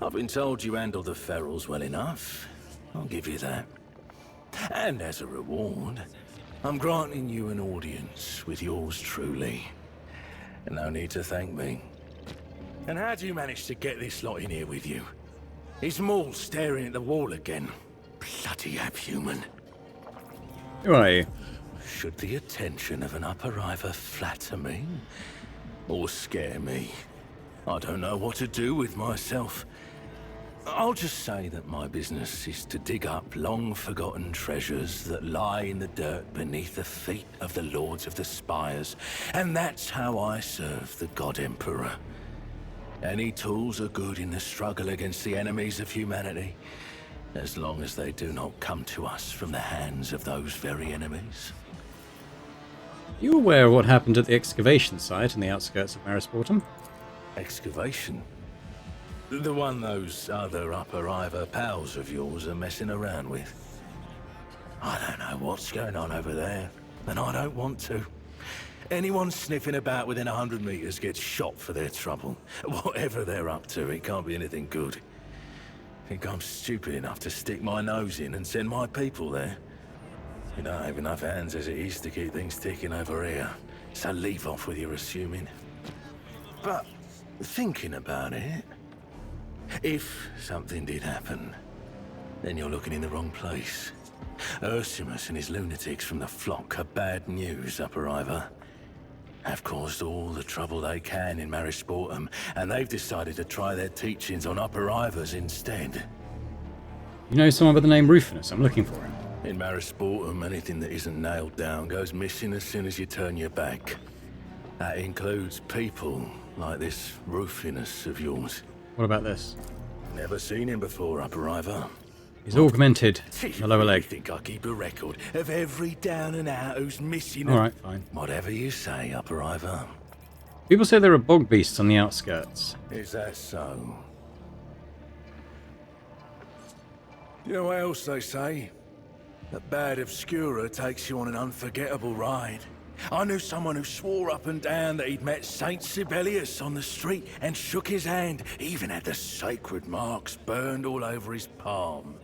I've been told you handle the ferals well enough. I'll give you that. And as a reward, I'm granting you an audience with yours truly. No need to thank me. And how do you manage to get this lot in here with you? Is Maul staring at the wall again? Bloody abhuman. Who are you? Should the attention of an upper-river flatter me? Or scare me? I don't know what to do with myself. I'll just say that my business is to dig up long-forgotten treasures that lie in the dirt beneath the feet of the Lords of the Spires, and that's how I serve the God Emperor. Any tools are good in the struggle against the enemies of humanity, as long as they do not come to us from the hands of those very enemies. You aware of what happened at the excavation site on the outskirts of Marisportum? Excavation? The one those other upper-river pals of yours are messing around with? I don't know what's going on over there, and I don't want to. Anyone sniffing about within 100 meters gets shot for their trouble. Whatever they're up to, it can't be anything good. Think I'm stupid enough to stick my nose in and send my people there? You don't have enough hands as it is to keep things ticking over here, so leave off with your assuming. But, thinking about it, if something did happen, then you're looking in the wrong place. Ursimus and his lunatics from the flock are bad news, upper-river. Have caused all the trouble they can in Marisportum, and they've decided to try their teachings on upper-rivers instead. You know someone by the name Rufinus? I'm looking for him. In Marisportum, anything that isn't nailed down goes missing as soon as you turn your back. That includes people like this Rufinus of yours. What about this? Never seen him before, upper-river. He's augmented in the lower leg. I think I keep a record of every down and out who's missing. Alright, fine. Whatever you say, upper-river. People say there are bog beasts on the outskirts. Is that so? You know what else they say? That bad Obscura takes you on an unforgettable ride. I knew someone who swore up and down that he'd met Saint Sibelius on the street and shook his hand, even had the sacred marks burned all over his palm.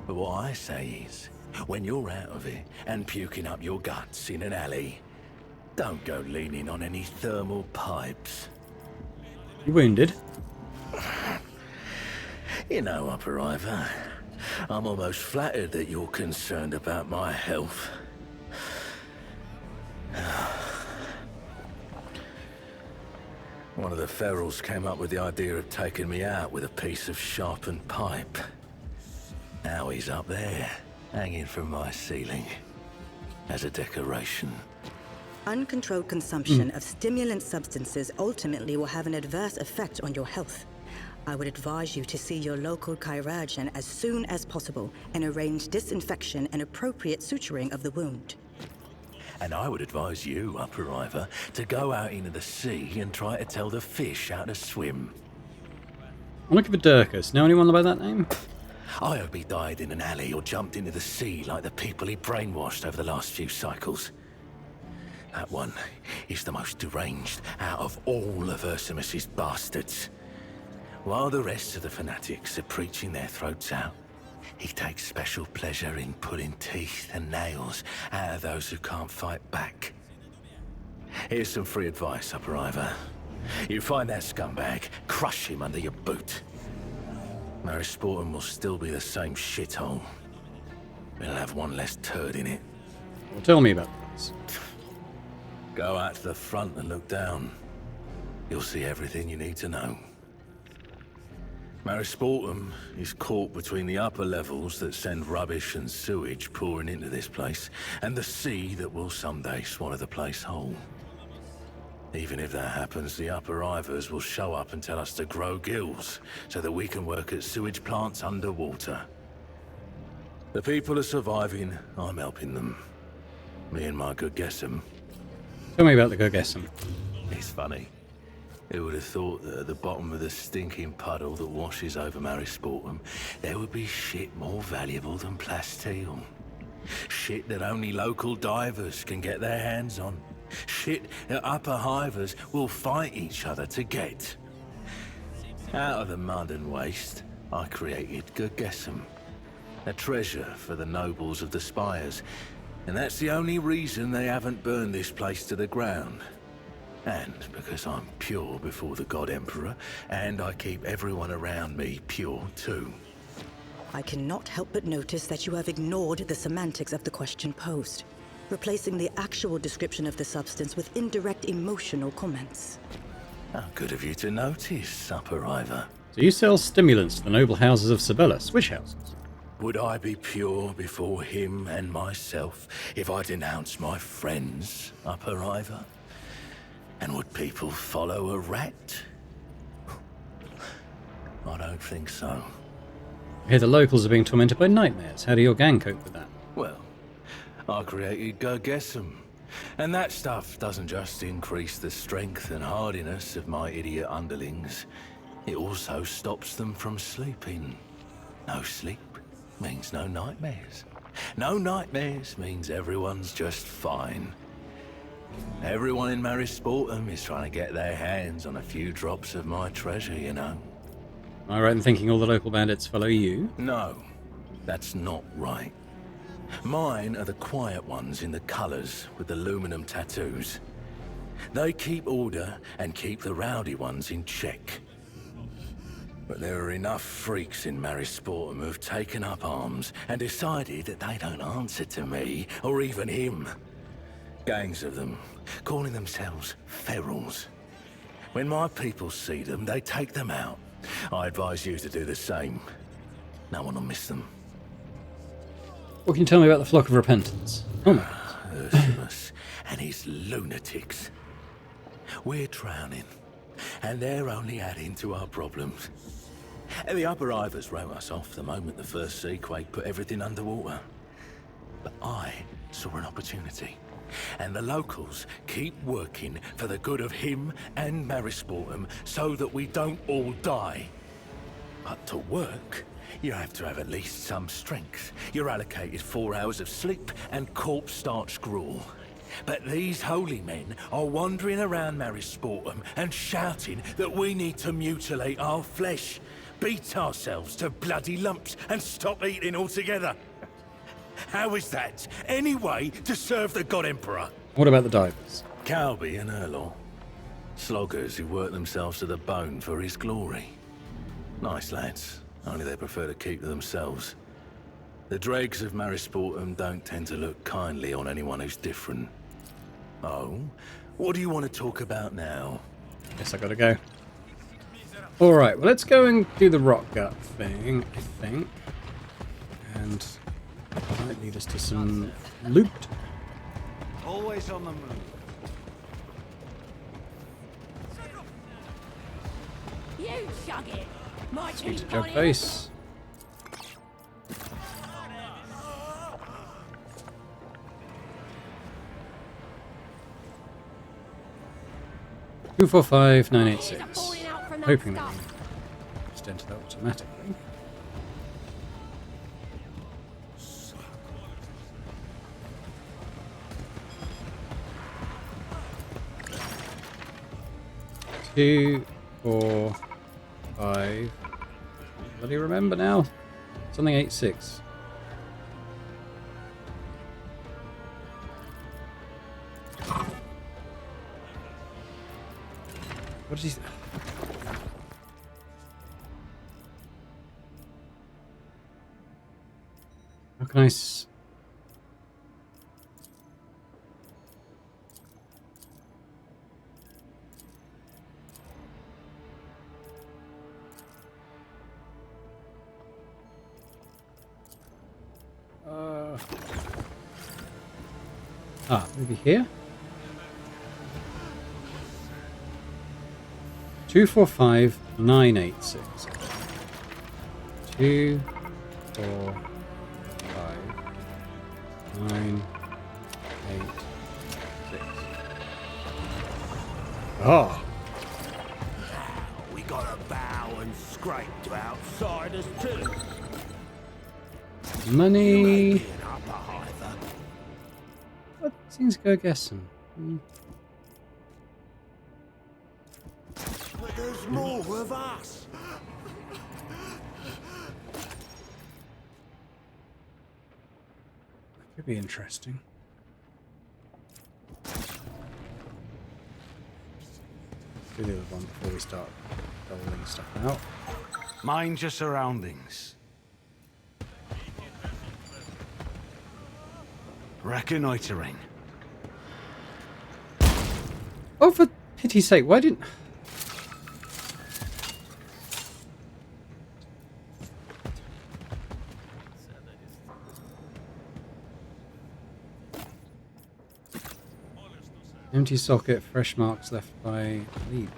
But what I say is, when you're out of it and puking up your guts in an alley, don't go leaning on any thermal pipes. You wounded? You know, upper-river, I'm almost flattered that you're concerned about my health. One of the ferals came up with the idea of taking me out with a piece of sharpened pipe. Now he's up there, hanging from my ceiling, as a decoration. Uncontrolled consumption of stimulant substances ultimately will have an adverse effect on your health. I would advise you to see your local chirurgeon as soon as possible and arrange disinfection and appropriate suturing of the wound. And I would advise you, upper-river, to go out into the sea and try to tell the fish how to swim. I'm looking for Durkus. Know anyone by that name? I hope he died in an alley or jumped into the sea like the people he brainwashed over the last few cycles. That one is the most deranged out of all of Ursimus's bastards. While the rest of the fanatics are preaching their throats out, he takes special pleasure in pulling teeth and nails out of those who can't fight back. Here's some free advice, upper-river. You find that scumbag, crush him under your boot. Marisportum will still be the same shithole. It'll have one less turd in it. Well, tell me about this. Go out to the front and look down. You'll see everything you need to know. Marisportum is caught between the upper levels that send rubbish and sewage pouring into this place, and the sea that will someday swallow the place whole. Even if that happens, the upper-rivers will show up and tell us to grow gills, so that we can work at sewage plants underwater. The people are surviving, I'm helping them. Me and my good Gessam. Tell me about the Gurgesum. It's funny. Who would have thought that at the bottom of the stinking puddle that washes over Marisportum, there would be shit more valuable than plasteel? Shit that only local divers can get their hands on. Shit that upper hivers will fight each other to get. Out of the mud and waste, I created Gurgesum, a treasure for the nobles of the spires, and that's the only reason they haven't burned this place to the ground. And because I'm pure before the God Emperor, and I keep everyone around me pure too. I cannot help but notice that you have ignored the semantics of the question posed, replacing the actual description of the substance with indirect emotional comments. How good of you to notice, Upper Ivor. So you sell stimulants to the noble houses of Sibelius. Which houses? Would I be pure before him and myself if I denounced my friends, Upper Ivor? And would people follow a rat? I don't think so. I hear the locals are being tormented by nightmares. How do your gang cope with that? Well, I created Gurgesum, and that stuff doesn't just increase the strength and hardiness of my idiot underlings, it also stops them from sleeping. No sleep means no nightmares. No nightmares means everyone's just fine. Everyone in Marisportum is trying to get their hands on a few drops of my treasure, you know. Am I right in thinking all the local bandits follow you? No, that's not right. Mine are the quiet ones in the colours with the aluminum tattoos. They keep order and keep the rowdy ones in check. But there are enough freaks in Marisportum who've taken up arms and decided that they don't answer to me or even him. Gangs of them, calling themselves ferals. When my people see them, they take them out. I advise you to do the same. No one will miss them. What can you tell me about the Flock of Repentance? Oh my God. Ursimus and his lunatics. We're drowning, and they're only adding to our problems. And the Upper Ivors wrote us off the moment the first seaquake put everything underwater. But I saw an opportunity. And the locals keep working for the good of him and Marisportum so that we don't all die. But to work, you have to have at least some strength. You're allocated 4 hours of sleep and corpse starch gruel. But these holy men are wandering around Marisportum and shouting that we need to mutilate our flesh, beat ourselves to bloody lumps and stop eating altogether. How is that any way to serve the God Emperor? What about the divers? Calby and Erlor. Sloggers who work themselves to the bone for his glory. Nice lads, only they prefer to keep to themselves. The dregs of Marisportum don't tend to look kindly on anyone who's different. Oh, what do you want to talk about now? Guess I gotta go. Alright, well let's go and do the rock gut thing, I think. And that might lead us to some loot. Always on the move. You chug it. My Speak to teeth Jug on it. Face. Two, 4, 5, 9, 8, 6. Hoping that we just enter that automatically. Two, 4, 5. Bloody remember now. Something 8, 6. What did he? How can I? Maybe here? 2, 4, 5, 9, 8, 6. 2, 4, 5, 9, 8, 6. Oh! money. What things go guessing? But there's more of us. Could be interesting. Do the other one before we start doling stuff out. Mind your surroundings. Reconnoitering. Oh, for pity's sake, why didn't... Empty socket, fresh marks left by lead.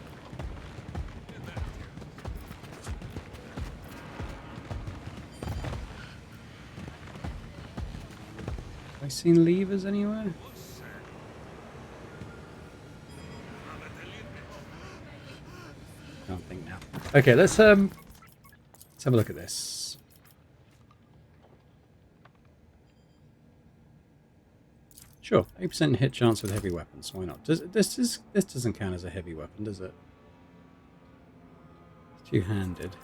Have I seen levers anywhere? Can't think now. Okay, let's have a look at this. Sure, 8% hit chance with heavy weapons. Why not? This doesn't count as a heavy weapon, does it? It's two-handed.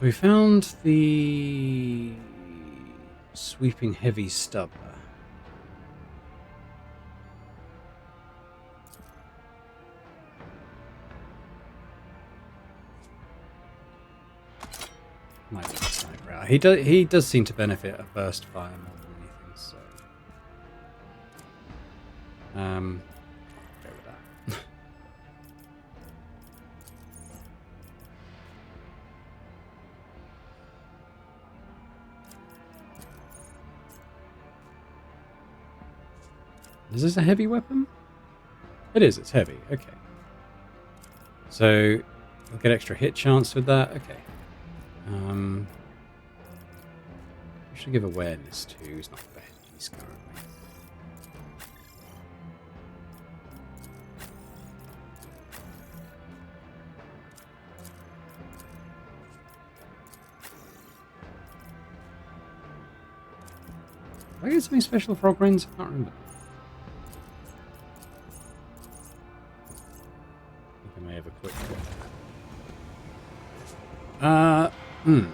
We found the sweeping heavy stubber. Might be a sniper out. He does seem to benefit a burst fire more than anything, so go with that. Is this a heavy weapon? It is, it's heavy, okay. So we'll get extra hit chance with that, okay. We should give awareness to who's not bad. He's currently. Did I get something special for Frogbrains? I can't remember. I think I may have a quick look. Lever.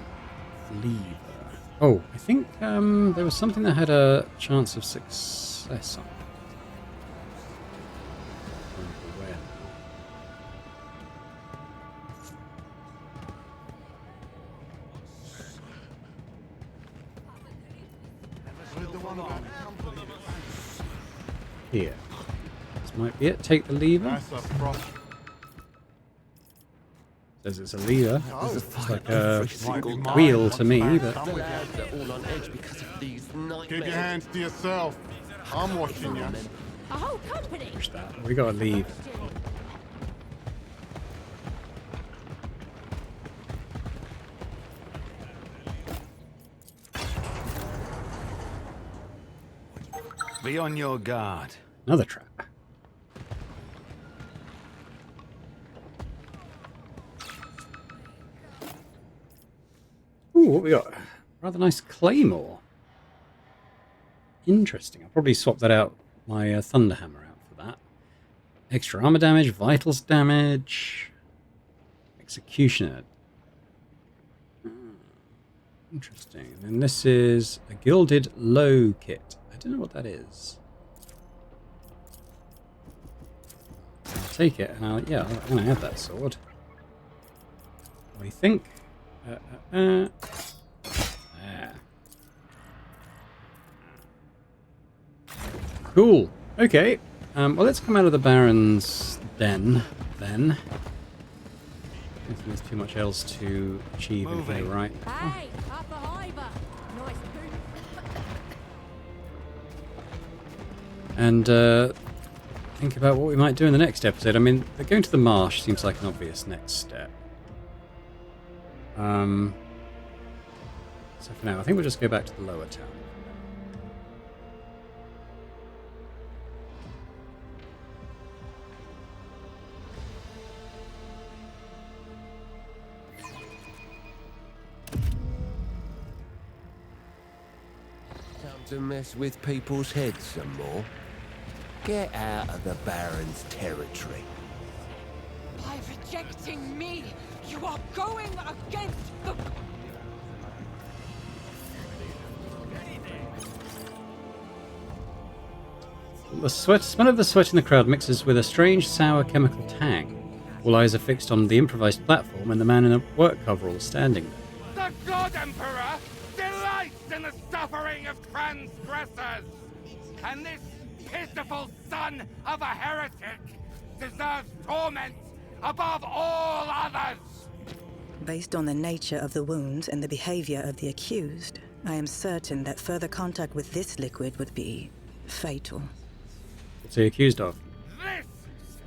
Oh, I think there was something that had a chance of success on it. Where? Here. This might be it. Take the lever. Says it's a lever. It's like a wheel to me, but... Keep your hands to yourself. I'm watching you. A whole company. Push that. We gotta leave. Be on your guard. Another trap. Ooh, what we got? Rather nice claymore. Interesting. I'll probably swap that out, my Thunderhammer out for that. Extra armor damage, vitals damage, executioner. Interesting. And this is a gilded low kit. I don't know what that is. I'll take it, and I'm going to have that sword. What do you think? Cool. Okay. Well, let's come out of the Baron's den, then. I don't think there's too much else to achieve in here, right? Hey, up the hiver. Nice And think about what we might do in the next episode. I mean, going to the marsh seems like an obvious next step. So for now, I think we'll just go back to the lower town. To mess with people's heads some more? Get out of the Baron's territory. By rejecting me, you are going against the... The smell of the sweat in the crowd mixes with a strange, sour chemical tang. All eyes are fixed on the improvised platform and the man in a work coverall standing there. The God Emperor delights in the suffering of transgressors, and this pitiful son of a heretic deserves torment above all others. Based on the nature of the wounds and the behavior of the accused, I am certain that further contact with this liquid would be fatal. What's he accused of? This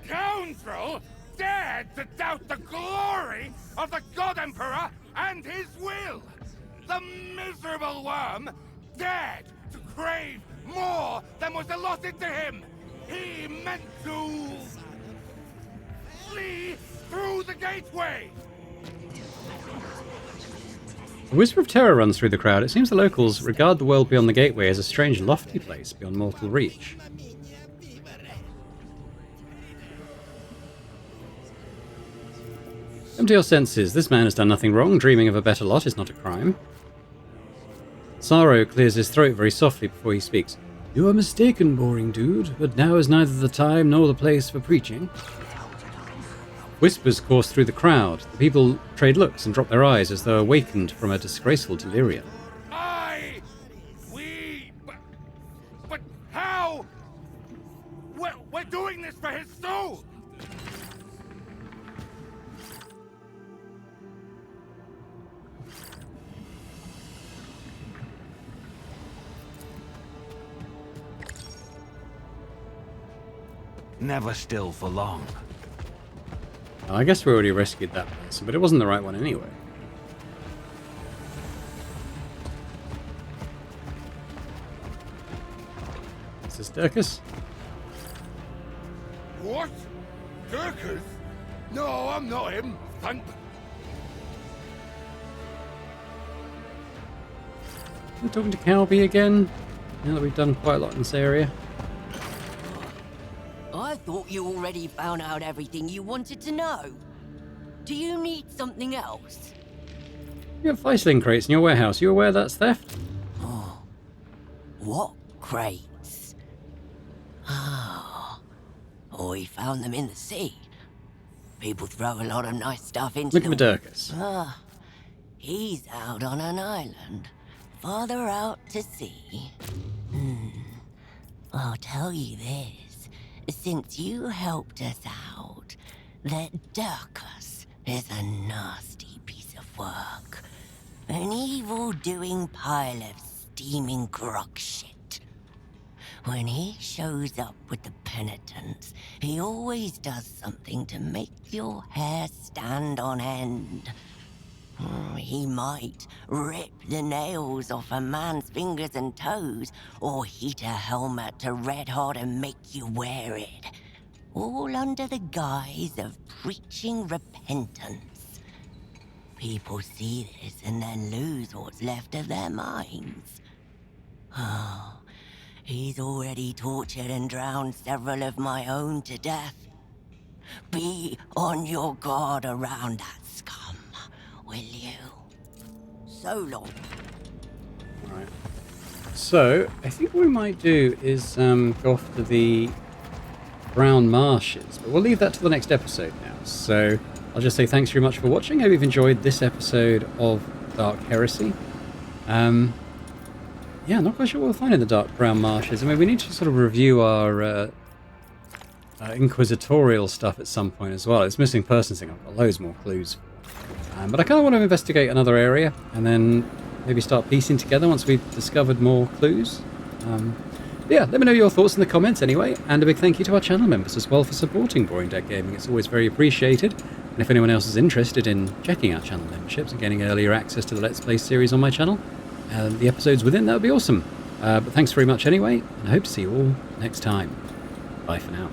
scoundrel dared to doubt the glory of the God Emperor and his will. The miserable worm dared to crave more than was allotted to him. He meant to flee through the gateway. A whisper of terror runs through the crowd. It seems the locals regard the world beyond the gateway as a strange, lofty place beyond mortal reach. Come to your senses. This man has done nothing wrong. Dreaming of a better lot is not a crime. Sorrow clears his throat very softly before he speaks. You are mistaken, boring dude, but now is neither the time nor the place for preaching. Whispers course through the crowd. The people trade looks and drop their eyes as though awakened from a disgraceful delirium. But how? We're doing this for his soul. Never still for long. I guess we already rescued that person, but it wasn't the right one anyway. Is this Dirkus? What? Dirkus? No, I'm not him. Thump. We're talking to Calby again, now that we've done quite a lot in this area. I thought you already found out everything you wanted to know. Do you need something else? You have Feisling crates in your warehouse. You aware that's theft? Oh. What crates? Oh. We found them in the sea. People throw a lot of nice stuff into Look at the Dirkus. Ah. He's out on an island. Farther out to sea. I'll tell you this. Since you helped us out, that Dirkus is a nasty piece of work. An evil-doing pile of steaming grog shit. When he shows up with the penitents, he always does something to make your hair stand on end. He might rip the nails off a man's fingers and toes, or heat a helmet to red hot and make you wear it. All under the guise of preaching repentance. People see this and then lose what's left of their minds. Oh, he's already tortured and drowned several of my own to death. Be on your guard around that scum. Will you? So long. Right. So, I think what we might do is go off to the Brown Marshes, but we'll leave that to the next episode now. So, I'll just say thanks very much for watching. Hope you've enjoyed this episode of Dark Heresy. Yeah, not quite sure what we'll find in the Brown Marshes. I mean, we need to sort of review our inquisitorial stuff at some point as well. It's missing persons thing. I've got loads more clues. But I kind of want to investigate another area and then maybe start piecing together once we've discovered more clues. Yeah, let me know your thoughts in the comments anyway, and a big thank you to our channel members as well for supporting Boring Dead Gaming. It's always very appreciated. And if anyone else is interested in checking out channel memberships and getting earlier access to the Let's Play series on my channel, the episodes within, that would be awesome. But thanks very much anyway, and I hope to see you all next time. Bye for now.